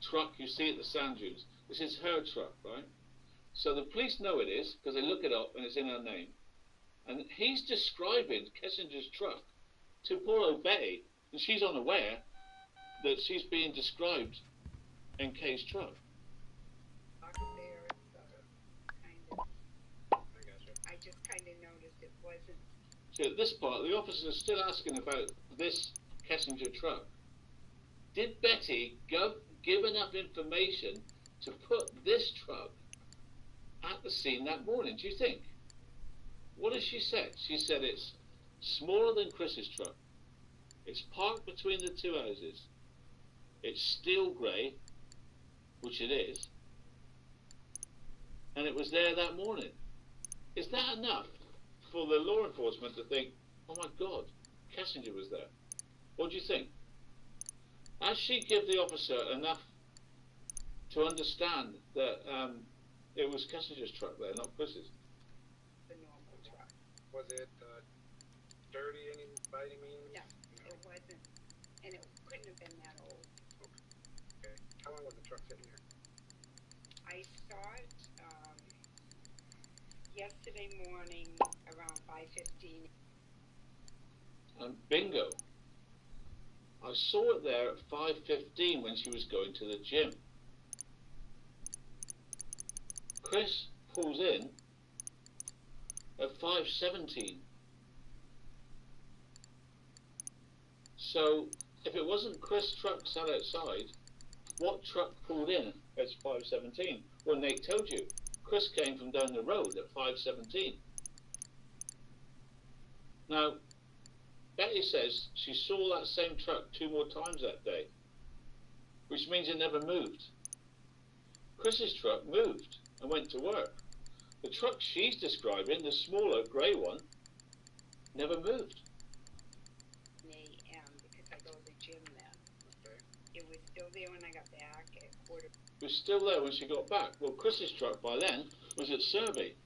truck you see at the sand dunes. This is her truck, right? So the police know it is because they look it up and it's in her name. And he's describing Kessinger's truck to poor old Betty, and she's unaware that she's being described in Kay's truck. I just kind of noticed it wasn't. So at this part, the officers are still asking about this Kessinger truck. Did Betty give enough information to put this truck at the scene that morning, do you think? What has she said? She said it's smaller than Chris's truck. It's parked between the two houses. It's steel grey, which it is. And it was there that morning. Is that enough for the law enforcement to think, oh my God, Kessinger was there? What do you think? Has she give the officer enough to understand that it was Kessinger's truck there, not Chris's? The normal truck. Was it dirty by any means? No, it wasn't. And it couldn't have been that old. Okay. How long was the truck sitting there? I saw it yesterday morning around 5:15. And bingo. I saw it there at 5:15 when she was going to the gym. Chris pulls in at 5:17. So, if it wasn't Chris' truck sat outside, what truck pulled in at 5:17? Well, Nate told you. Chris came from down the road at 5:17. Now, Betty says she saw that same truck 2 more times that day, which means it never moved. Chris's truck moved and went to work. The truck she's describing, the smaller grey one, never moved. A.M. because I go to the gym then. Okay. It was still there when I got back at quarter. It was still there when she got back. Well, Chris's truck by then was at Survey,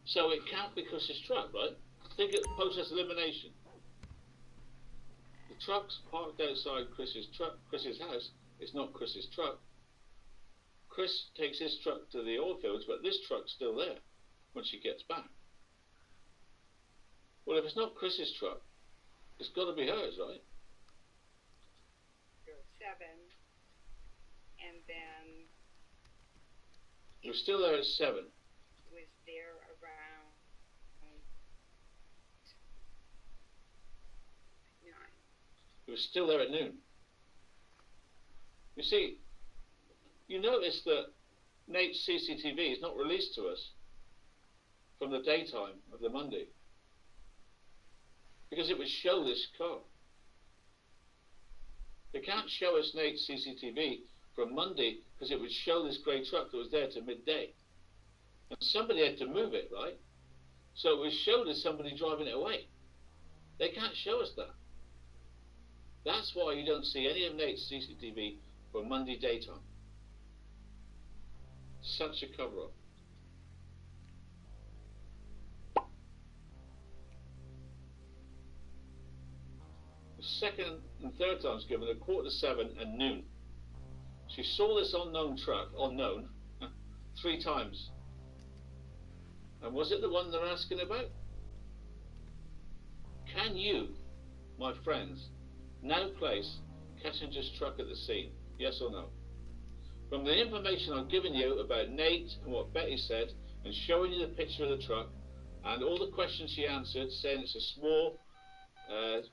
so it can't be Chris's truck, right? Think of process elimination. The truck's parked outside Chris's house. It's not Chris's truck. Chris takes his truck to the oil fields, but this truck's still there when she gets back. Well, if it's not Chris's truck, it's got to be hers, right? 7, and then It was still there at 7. was there around 9. It was still there at noon. You see, you notice that Nate's CCTV is not released to us from the daytime of the Monday because it would show this car. They can't show us Nate's CCTV from Monday because it would show this grey truck that was there to midday. And somebody had to move it, right? So it was showed as somebody driving it away. They can't show us that. That's why you don't see any of Nate's CCTV from Monday daytime. Such a cover-up. The second and third times given at 7:15 and noon. She saw this unknown truck, 3 times. And was it the one they're asking about? Can you, my friends, now place Kessinger's truck at the scene? Yes or no? From the information I've given you about Nate and what Betty said, and showing you the picture of the truck, and all the questions she answered, saying it's a small,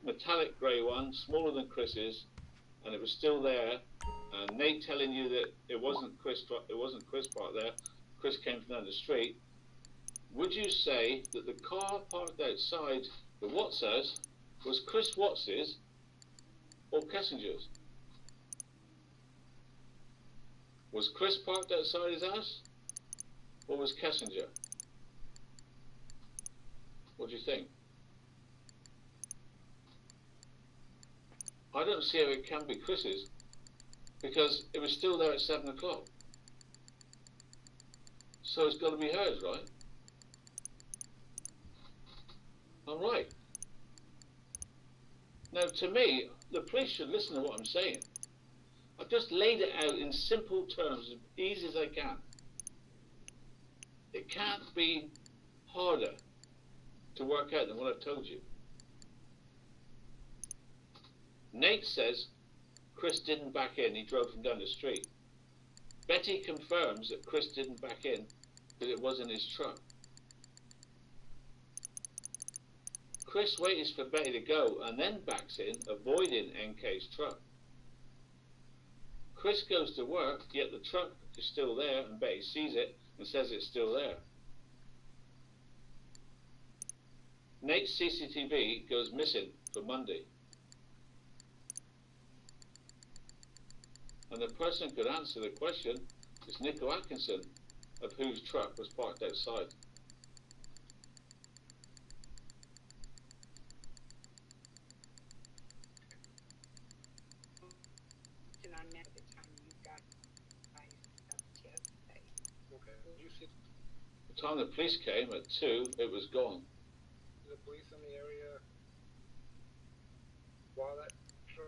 metallic grey one, smaller than Chris's, and it was still there, and Nate telling you that it wasn't Chris parked there, Chris came from down the street, would you say that the car parked outside the Watts house was Chris Watts's or Kessinger's? Was Chris parked outside his house? Or was Kessinger? What do you think? I don't see how it can be Chris's, because it was still there at 7 o'clock. So it's got to be hers, right? I'm right. Now, to me, the police should listen to what I'm saying. I've just laid it out in simple terms, as easy as I can. It can't be harder to work out than what I've told you. Nate says Chris didn't back in, he drove from down the street. Betty confirms that Chris didn't back in because it wasn't his truck. Chris waits for Betty to go and then backs in, avoiding NK's truck. Chris goes to work, yet the truck is still there and Betty sees it and says it's still there. Nate's CCTV goes missing for Monday. And the person who could answer the question is Nico Atkinson, of whose truck was parked outside. And I met at the time you got yesterday. Okay. You see The time the police came at 2, it was gone. the police in the area while that truck.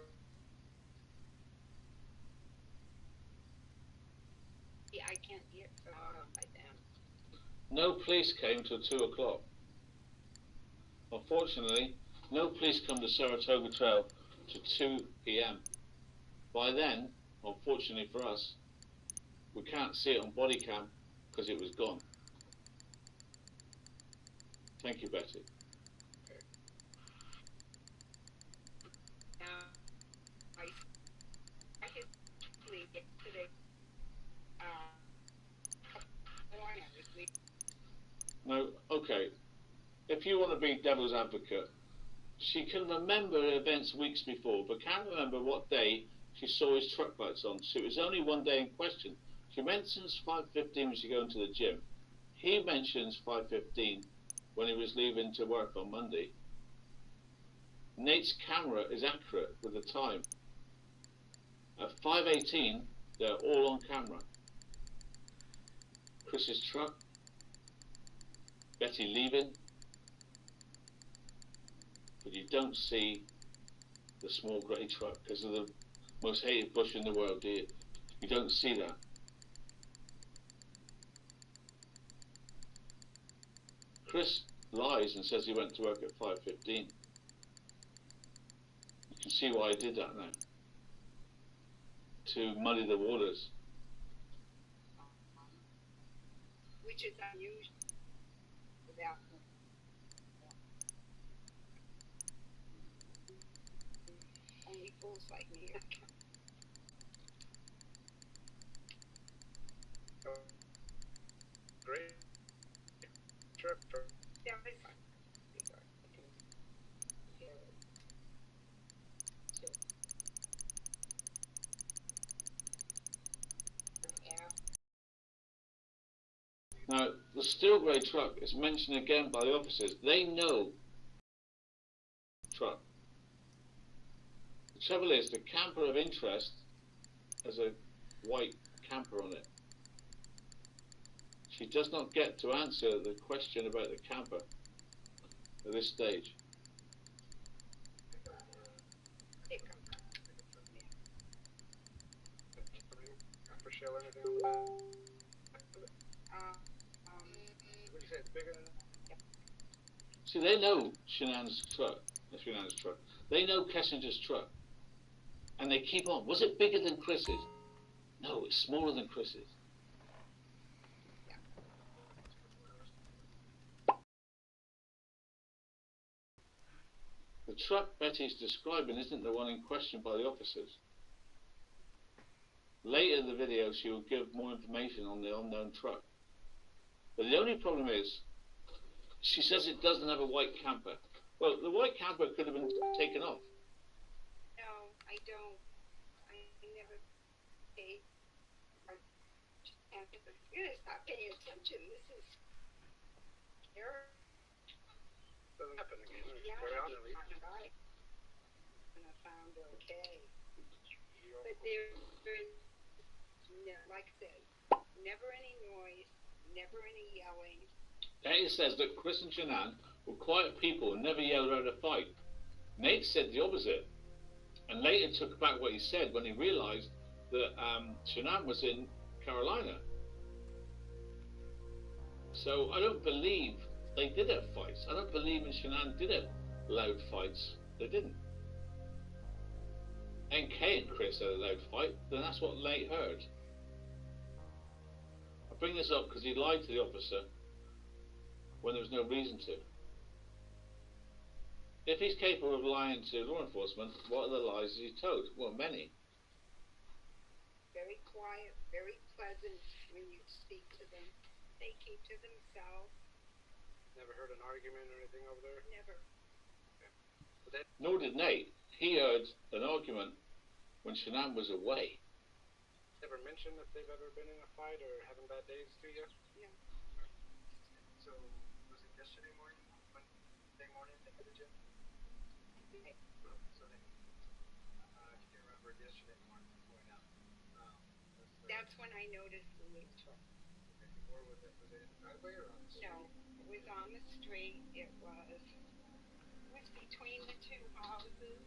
Yeah, I can't get by them. No police came till 2 o'clock. Unfortunately, no police come to Saratoga Trail to 2 p.m. By then, unfortunately for us, we can't see it on body cam because it was gone. Thank you, Betty. Now, I hit sleep yesterday. Now, okay, if you want to be devil's advocate, she can remember events weeks before, but can't remember what day she saw his truck lights on. So it was only one day in question. She mentions 5:15 when she goes to the gym. He mentions 5:15 when he was leaving to work on Monday. Nate's camera is accurate with the time. At 5:18, they're all on camera. Chris's truck, Betty leaving, but you don't see the small grey truck because of the most hated bush in the world, do you? You don't see that. Chris lies and says he went to work at 5:15. You can see why I did that now. To muddy the waters. Which is unusual. Without only fools like me. Great. Truck. Yeah, it's fine. Now, the steel grey truck is mentioned again by the officers. They know the truck. The trouble is, the camper of interest has a white camper on it. She does not get to answer the question about the camper at this stage. For show anything on that? Would you say it's bigger than that? See, they know Shenan's truck. They know Kessinger's truck. And they keep on. Was it bigger than Chris's? No, it's smaller than Chris's. The truck Betty's describing isn't the one in question by the officers. Later in the video, she will give more information on the unknown truck. But the only problem is, she says it doesn't have a white camper. Well, the white camper could have been taken off. No, I don't. I never paid. And you gotta stop paying attention. This is scary. Doesn't happen again. Yeah, Very often. right. And I found okay. But there is, like I said, never any noise, never any yelling. It says that Chris and Shanann were quiet people and never yelled out a fight. Nate said the opposite, and later took back what he said when he realised that Shanann was in Carolina. So I don't believe they did have fights. I don't believe Shanann did have loud fights. They didn't. NK and Chris had a loud fight, then that's what Nate heard. I bring this up because he lied to the officer when there was no reason to. If he's capable of lying to law enforcement, what are the lies he told? Well, many. Very quiet, very pleasant when you speak to them. They keep to themselves. Never heard an argument or anything over there? Never. Okay. Nor did Nate. He heard an argument when Shanann was away. Ever mentioned if they've ever been in a fight or having bad days to you? No. So, was it yesterday morning? Monday morning they hit the gym? So they, if you can remember it yesterday morning going out. That's when I noticed the new truck. Okay. Where was it? Was it in the driveway or on the street? No, it was on the street. It was between the two houses,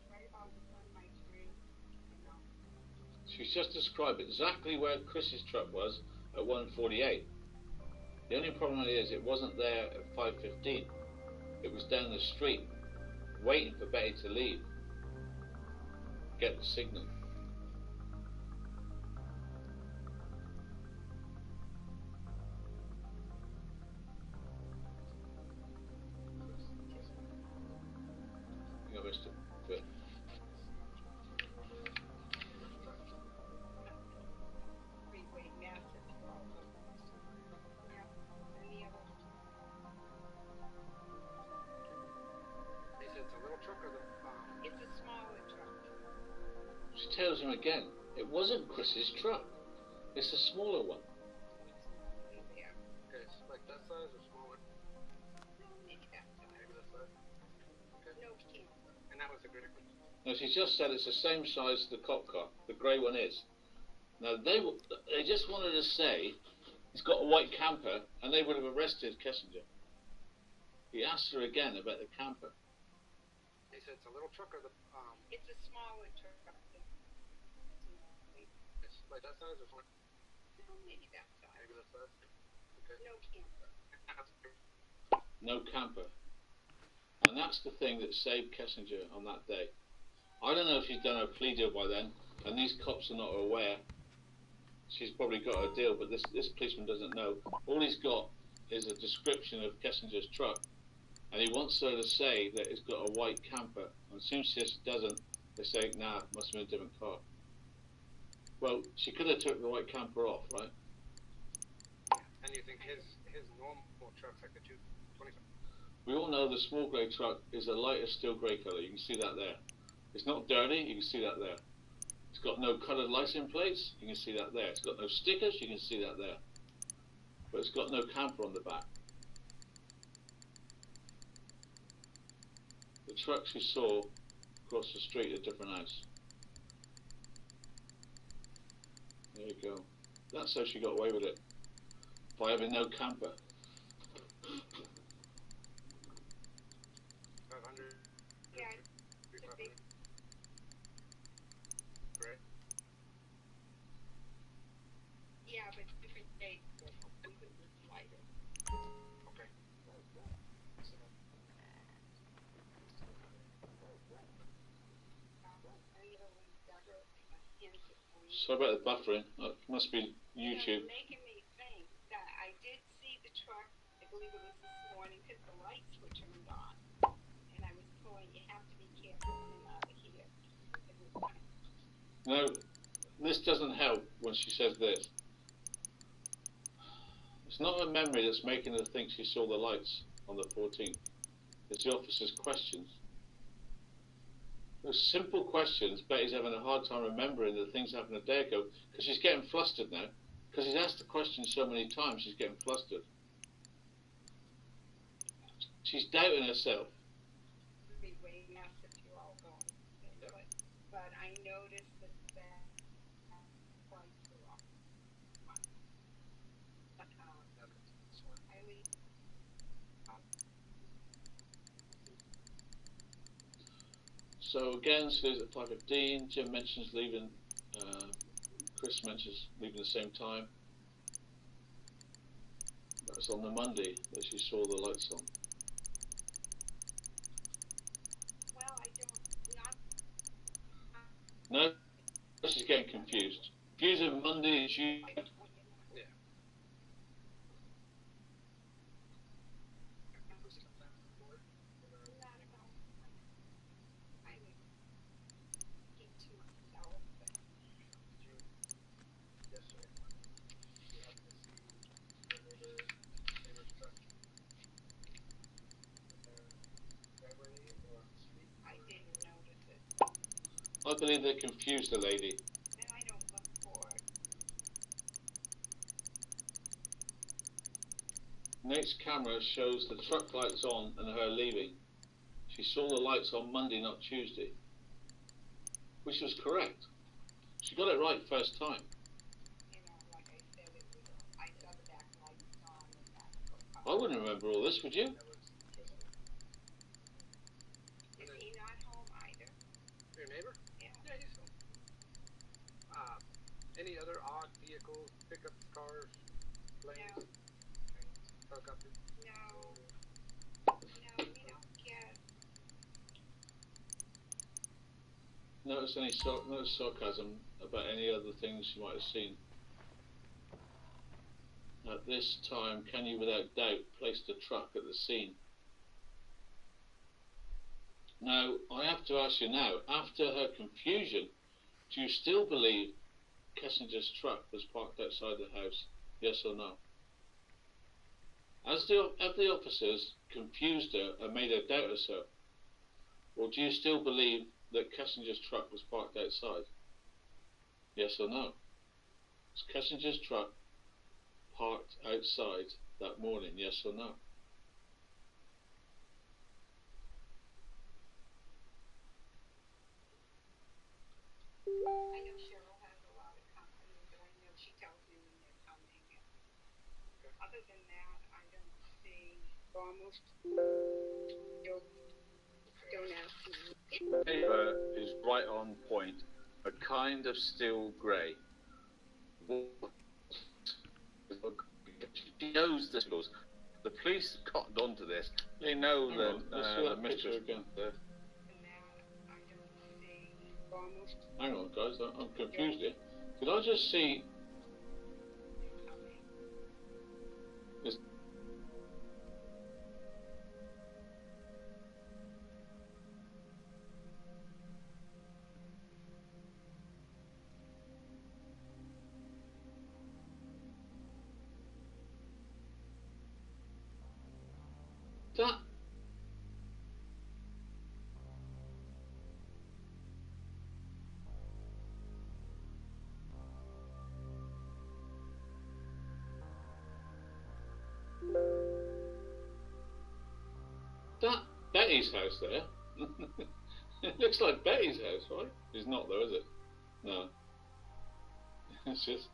right about in front of my street. She's just described exactly where Chris's truck was at 1:48. The only problem is it wasn't there at 5:15. It was down the street, waiting for Betty to leave. Get the signal. I think I missed it. But Freeway, massive problem. Yeah, and the other. They said it's a little truck or the It's a smaller truck. she tells him again, it wasn't Chris's truck. It's a smaller one. Yeah. Okay, it's like that size or smaller? Maybe that size. Maybe that size? Okay. No camper. And that was the critical. No, she just said it's the same size as the cop car. The grey one is. Now they just wanted to say he's got a white camper, and they would have arrested Kessinger. He asked her again about the camper. They said it's a little truck or the It's a smaller truck. It's like that size or smaller? No, maybe that size. Maybe that size. Okay. No camper. No camper. And that's the thing that saved Kessinger on that day. I don't know if she's done her plea deal by then, and these cops are not aware. She's probably got a deal, but this policeman doesn't know. All he's got is a description of Kessinger's truck, and he wants her to say that it's got a white camper. And as soon as she doesn't, they say, nah, must have been a different car. Well, she could have took the white camper off, right? And you think his normal truck's like the 225? We all know the small grey truck is a lighter steel grey colour. You can see that there. It's not dirty, you can see that there. It's got no coloured license plates, you can see that there. It's got no stickers, you can see that there. But it's got no camper on the back. The truck she saw across the street at a different house. There you go. That's how she got away with it. By having no camper. 500? Yeah, it's a big. Great. Yeah, but different dates. We could be lighter. Okay. Sorry about the buffering. That must be YouTube. It's making me think that I did see the truck. I believe it was this morning because the lights were turned on, and I was pulling. You have to be careful coming out of here. No, this doesn't help when she says this. It's not her memory that's making her think she saw the lights on the 14th. It's the officer's questions. Those simple questions, Betty's having a hard time remembering the things happened a day ago because she's getting flustered now. Because he's asked the question so many times, she's getting flustered. She's doubting herself. But I noticed that quite too often. So again, so at 5:15, Jim mentions leaving. Chris mentions leaving the same time. That was on the Monday that she saw the lights on. Well, I don't. No, she's getting confused. Confusing Monday and Tuesday. I believe they confused the lady. Nate's camera shows the truck lights on and her leaving. She saw the lights on Monday, not Tuesday. Which was correct. She got it right first time. I wouldn't remember all this, would you? Your neighbor? Yeah, he's home. Any other odd vehicles, pickup cars, planes, helicopters? No, we don't get. Notice any sarcasm about any other things you might have seen. At this time, can you without doubt place the truck at the scene? Now, I have to ask you now, after her confusion, do you still believe Kessinger's truck was parked outside the house? Yes or no? Have the officers confused her and made her doubt herself? Or do you still believe that Kessinger's truck was parked outside? Yes or no? Was Kessinger's truck parked outside that morning? Yes or no? I know Cheryl has a lot of company, but I know she tells me when they're coming. Other than that, I don't see. Almost. Don't ask me. Paper is right on point. A kind of steel grey. She knows this was. The police cottoned onto this. They know that the mistress again. Hang on, guys, I'm confused here. Did I just see? Is that? That Betty's house there? It looks like Betty's house, right? It's not though, is it? No. It's just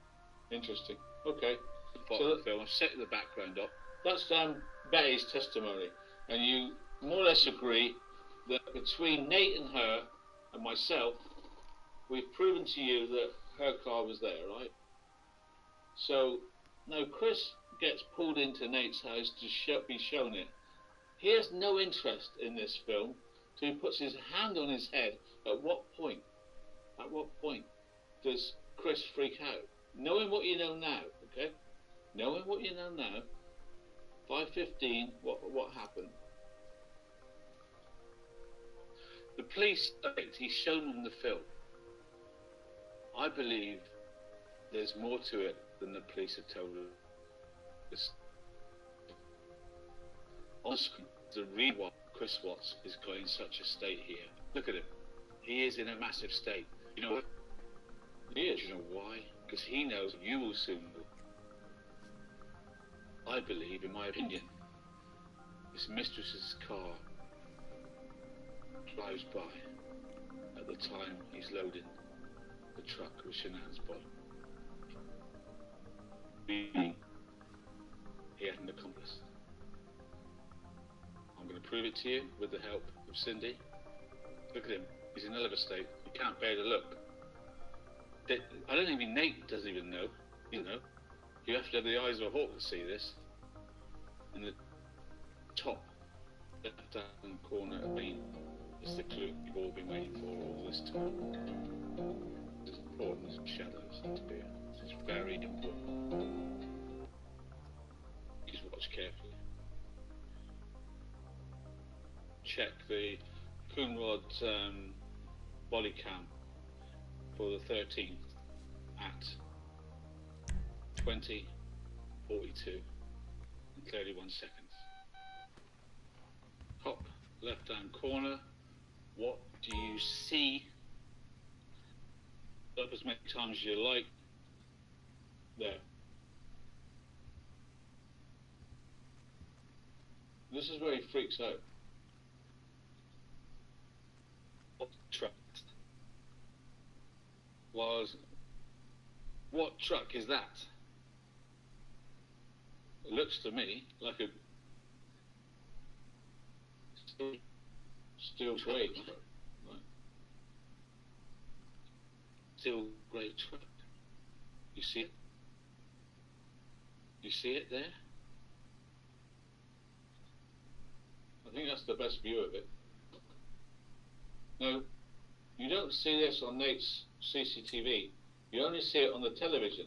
interesting. Okay. So the film, I've set the background up. That's Betty's testimony. And you more or less agree that between Nate and her and myself, we've proven to you that her car was there, right? So now Chris gets pulled into Nate's house to be shown it. He has no interest in this film, so he puts his hand on his head. At what point does Chris freak out? Knowing what you know now, okay? Knowing what you know now, 5:15, what happened? The police, he's shown them the film. I believe there's more to it than the police have told us. On screen, the read what Chris Watts is got in such a state here. Look at him. He is in a massive state. You know what? He is. You know why? Because he knows you will soon know. I believe, in my opinion, his mistress's car drives by at the time he's loading the truck with Shanann's body. Meaning, he had an accomplice. I'm going to prove it to you with the help of Cindy. Look at him. He's in a liver state. You can't bear to look. I don't even, Nate doesn't even know. You know, you have to have the eyes of a hawk to see this. In the top left-hand corner of me is the clue you've all been waiting for all this time. It's important as shadows to be. It's very important. Please watch carefully. Check the Coonrod body cam for the 13th at 20:42 and 31 seconds. Top left hand corner. What do you see? Up as many times as you like. There. This is where he freaks out. What truck? What truck is that? It looks to me like a steel grey truck. Right. Steel grey truck. You see it? You see it there? I think that's the best view of it. Now, you don't see this on Nate's CCTV. You only see it on the television.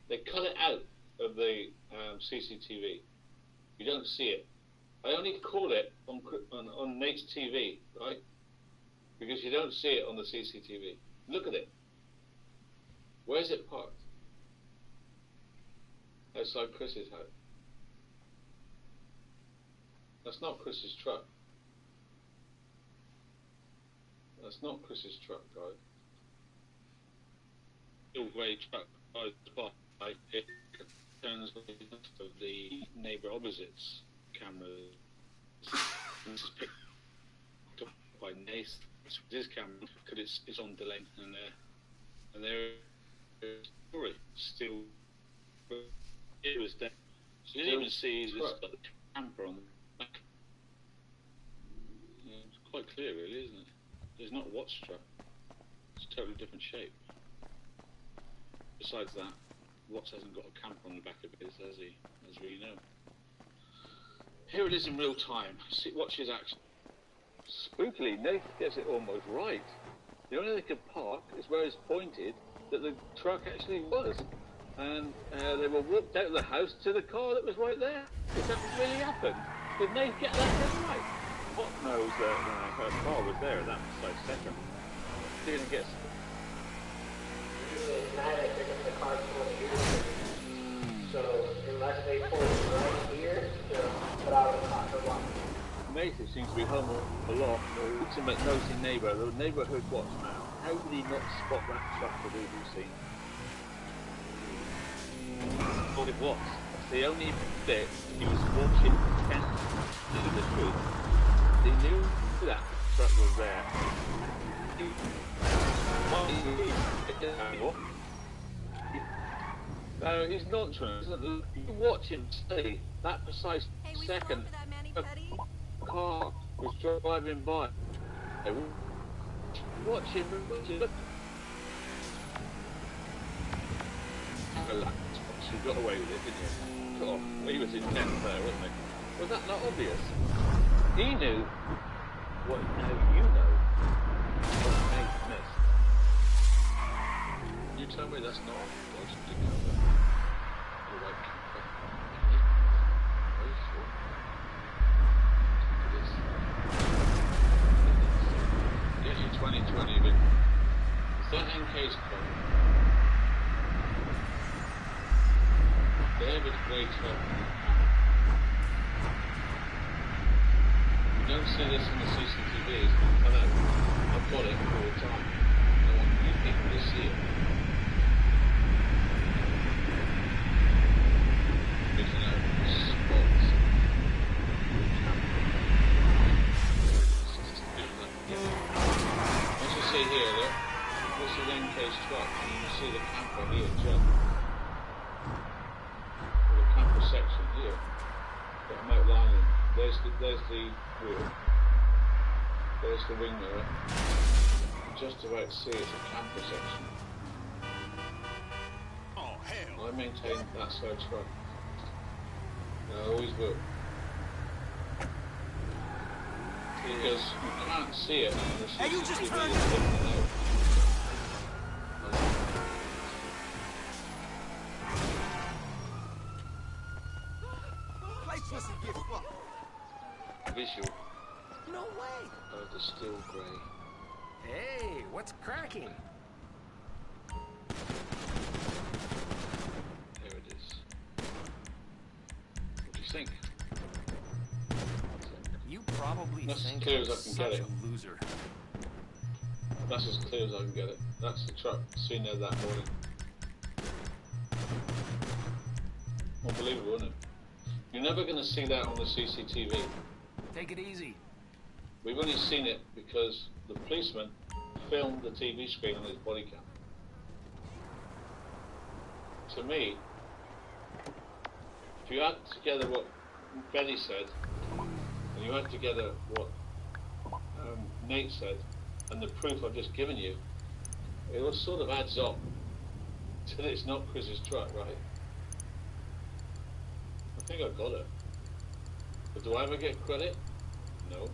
They cut it out of the CCTV. You don't see it. I only call it on Nate's TV, right? Because you don't see it on the CCTV. Look at it. Where's it parked? Outside Chris's house. That's not Chris's truck. That's not Chris's truck, guys. Steel grey truck drives by. It turns of the neighbour opposite's camera. This is picked up by Nathan. It's his camera because it's on delay, and there is story still. It was there. So you even see it's got the camper on the back. Yeah, it's quite clear, really, isn't it? There's not a watch truck. It's a totally different shape. Besides that, Watts hasn't got a camper on the back of it, has he? As we know. Here it is in real time. See, watch his action. Spookily, Nathan gets it almost right. The only thing they could park is where it's pointed that the truck actually was. And they were walked out of the house to the car that was right there. If that really happened, did Nathan get that thing right? What knows that her car was there at that precise second? You're going to get... Usually at night I pick up the car from here. So unless they pull right here, they'll put out a car for one. Nathan seems to be home a lot. The ultimate nosy neighbour, the neighbourhood watchman. How did he not spot that truck that we've seen? What it was. That's the only bit he was watching the truth. He knew that truck was there. No, he's not true. You watch him say that precise second. A car was driving by. Watch him. Look. Relax. He got away with it, didn't he? Well, he was intense there, wasn't he? Was that not obvious? He knew what now you know what Nate missed. You tell me that's not logic to cover the right camper. Are you sure? Look at this. Get you 2020, but is that NK's code? David Great You don't see this in the CCTV, it's been cut out. I've got it all the time. I want you people to see it. Picking out spots. Once you see here, look, this is NK's truck, and you can see the camper here, jump. The camper section here, that I'm outlining. There's the wheel. There's the wing mirror. Just about see it's a camper section. Oh hell! I maintain that side truck. I always will. Because you can't see it on the CCTV. Hey, you just turned it's hidden out. Play twist and get fucked. Visual No way. of the steel grey. Hey, what's cracking? There it is. What do you think? You probably That's as think clear I'm as I can such get it. a loser. That's as clear as I can get it. That's the truck seen there that morning. Unbelievable, isn't it? You're never going to see that on the CCTV. Take it easy. We've only seen it because the policeman filmed the TV screen on his body cam. To me, if you add together what Benny said, and you add together what Nate said, and the proof I've just given you, it all sort of adds up till it's not Chris's truck, right? I think I got it. But do I ever get credit? No.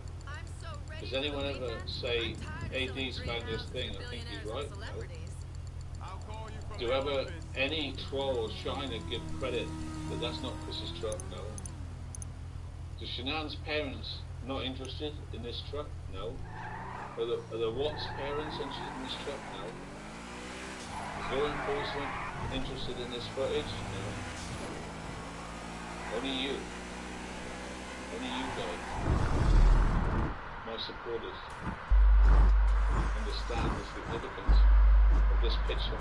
Does anyone ever say, AD's found this thing, I think he's right? No. Do ever any troll or shiner give credit that that's not Chris's truck? No. Do Shanann's parents not interested in this truck? No. Are the Watts parents interested in this truck? No. Is law enforcement interested in this footage? No. Only you. Only you guys. My supporters understand the significance of this picture.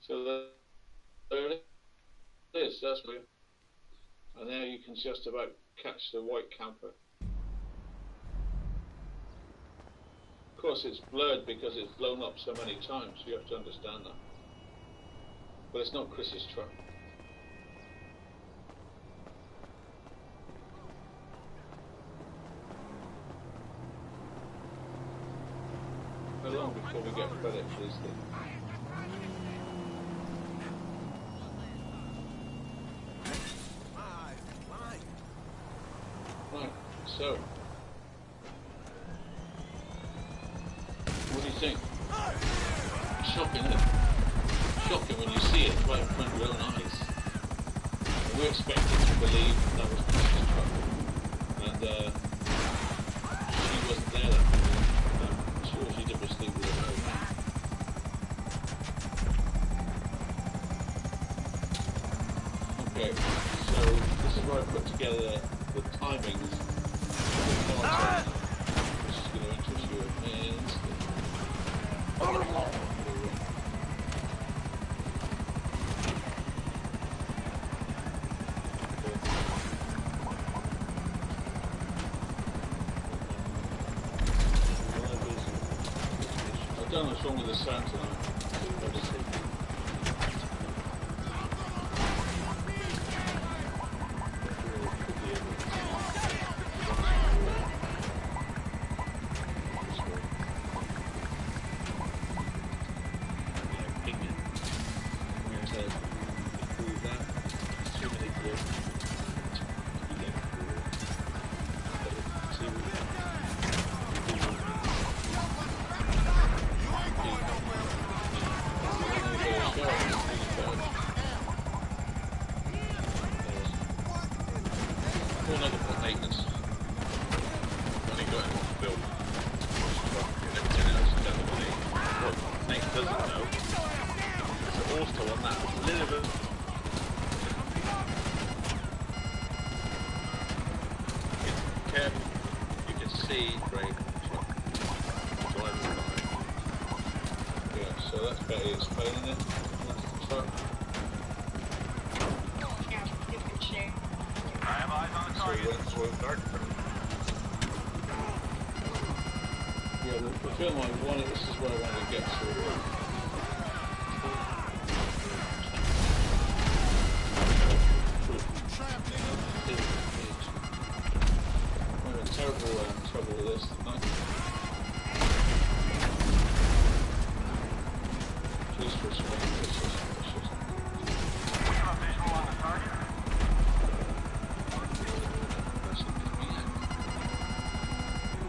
So there it is, that's me. And there you can just about catch the white camper. Of course it's blurred because it's blown up so many times, so you have to understand that. But it's not Chris's truck. How long before we get credit for these things? Right, so what do you think? Shocking, isn't it? Shocking when you see it right in front of your own eyes. And we're expected to believe that was Chris's truck. And she wasn't there that morning. I'm sure she did sleep with her own. Okay, so this is where I put together the timings of the content, which is going to interest you immensely. I don't know what's wrong with the sound tonight. one other for maintenance. When he got into the build. Everything else is done with me. What Nate doesn't know is also on that little bit. Careful, you can see great driving by. Yeah, so that's better explaining it. That's the truck. I have eyes on the target. Yeah, the film I wanted, this is where I wanted to get to. I'm in terrible trouble with this tonight. Please for some pictures. We have a visual on the target.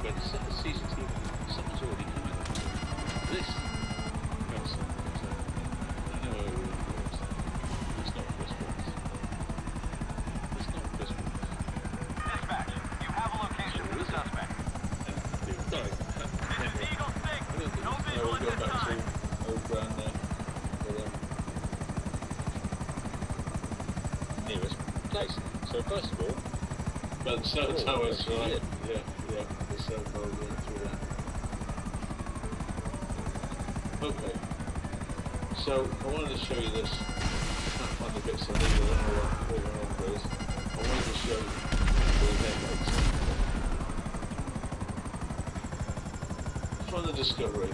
But it's a CCTV. Someone's already come in. This person, I know who it is. It's not Chris Brooks. It's not Chris Brooks. Dispatch, you have a location for the suspect. This is Eagle 6. No visual at this time. Over around there. Nearest place. So first of all, but the cell towers, right? Yeah, the cell tower went through that. Okay. So I wanted to show you this. I can't find the bits I need. I don't know what the number is. I wanted to show you the headlights. From the Discovery.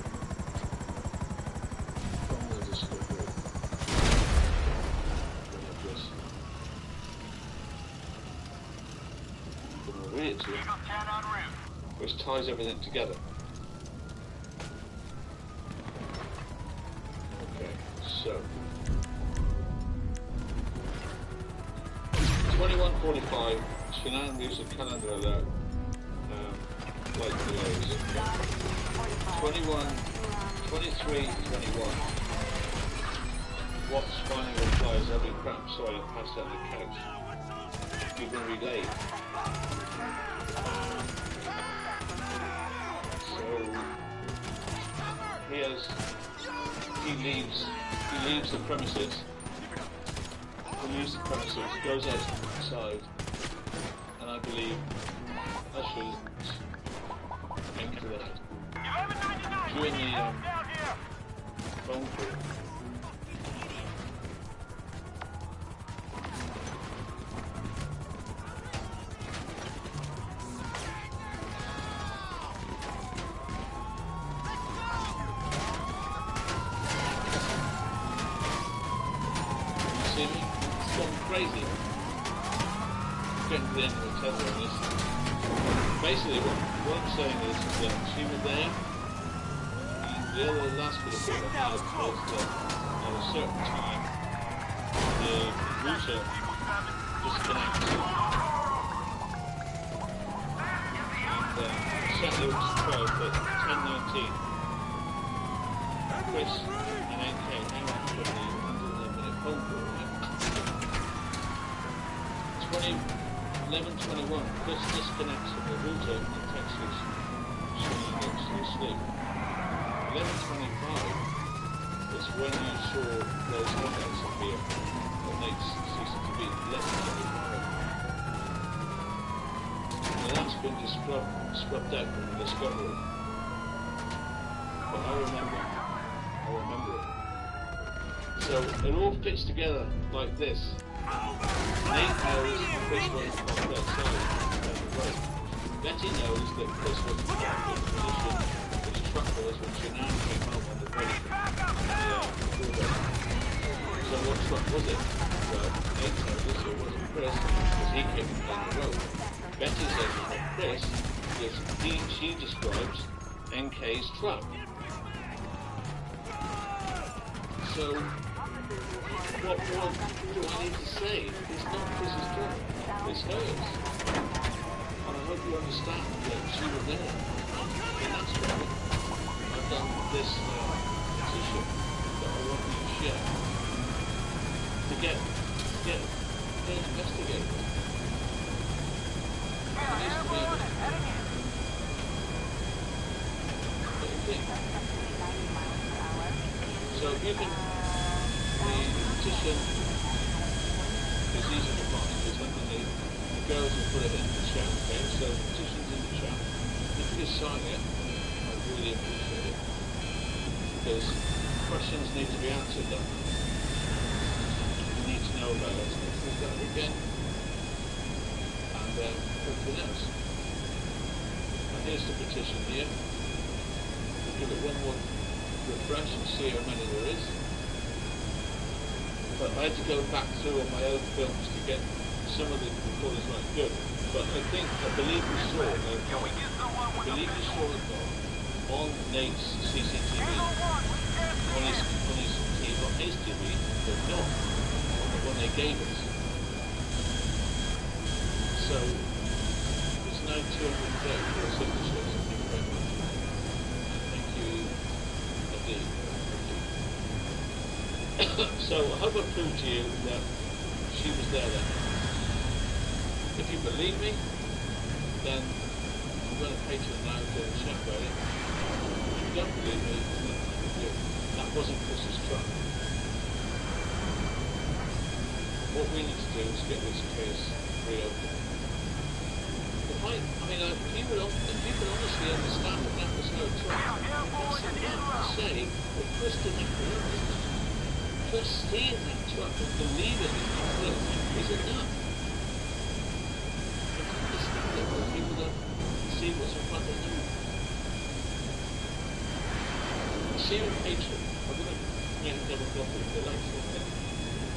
Which ties everything together. Okay, so 21:45. Shanann moves a calendar alert. Light delays. 23:21. Watts finally replies, "I'll be crap, sorry, I passed out on the couch. You've been relayed." So he leaves the premises. Goes outside, and I believe ushers into the house. During the phone call. Crazy. Getting to the end of the tether on this. Basically, what I'm saying is that she was there, and the other last bit of people had was that at a certain time, the router disconnects. And Saturday was 12 at 10:19. Chris and NK hang on for the 111-minute phone call. 11:21, Chris disconnects from the router and texts Shanann next to sleep. 11:25 is when you saw those headlights appear on Nate's CCTV. 11:25. Now that's been scrubbed out from the Discovery. But I remember it. So it all fits together like this. Nate knows Chris was on that side. Betty knows that Chris was in the position his truck was when Shanann came home on the break. So what truck was it? Well, Nate knows it wasn't Chris because he came down the road. Betty says it's not Chris because she describes NK's truck. So what more do I need to say? It's not Chris's truck. It's hers. And I hope you understand that she was there. And that's why I've done this petition that I want you to share. To get investigated. thing. So you can, the petition is easy to find. It's underneath. The girls will put it in the chat, okay? So the petition's in the chat. If you could sign it, I really appreciate it. Because questions need to be answered then. You need to know about it. Let's look at it again. And everything else. And here's the petition here. We'll give it one more refresh and see how many there is. But I had to go back through all my old films to get some of the recordings right good. But I believe we saw it on Nate's CCTV, on his TV, but not on the one they gave us. So there's no 234 signatures. Thank you very much. Thank you indeed. So I hope I proved to you that she was there then. If you believe me, then I'm going to Patreon now to chat about it. If you don't believe me, then that wasn't Chris's truck. What we need to do is get this case reopened. If you would honestly understand that that was no truck, that's enough to say that Chris didn't believe it. Just seeing that truck and believing in that truck is enough. It's understandable for people to see what's in front of them. See you on Patreon. I'm going to make a double copy of the links for it.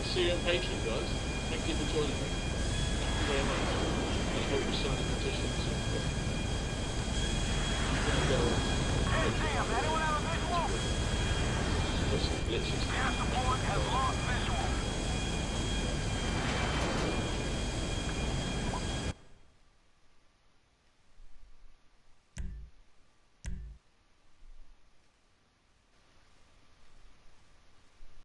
See you on Patreon, guys. Thank you for joining me. Thank you very much. I hope you sign the petition. I'm going to go. Hey, Sam, anyone have a visual? Some glitches. Air support has lost visual.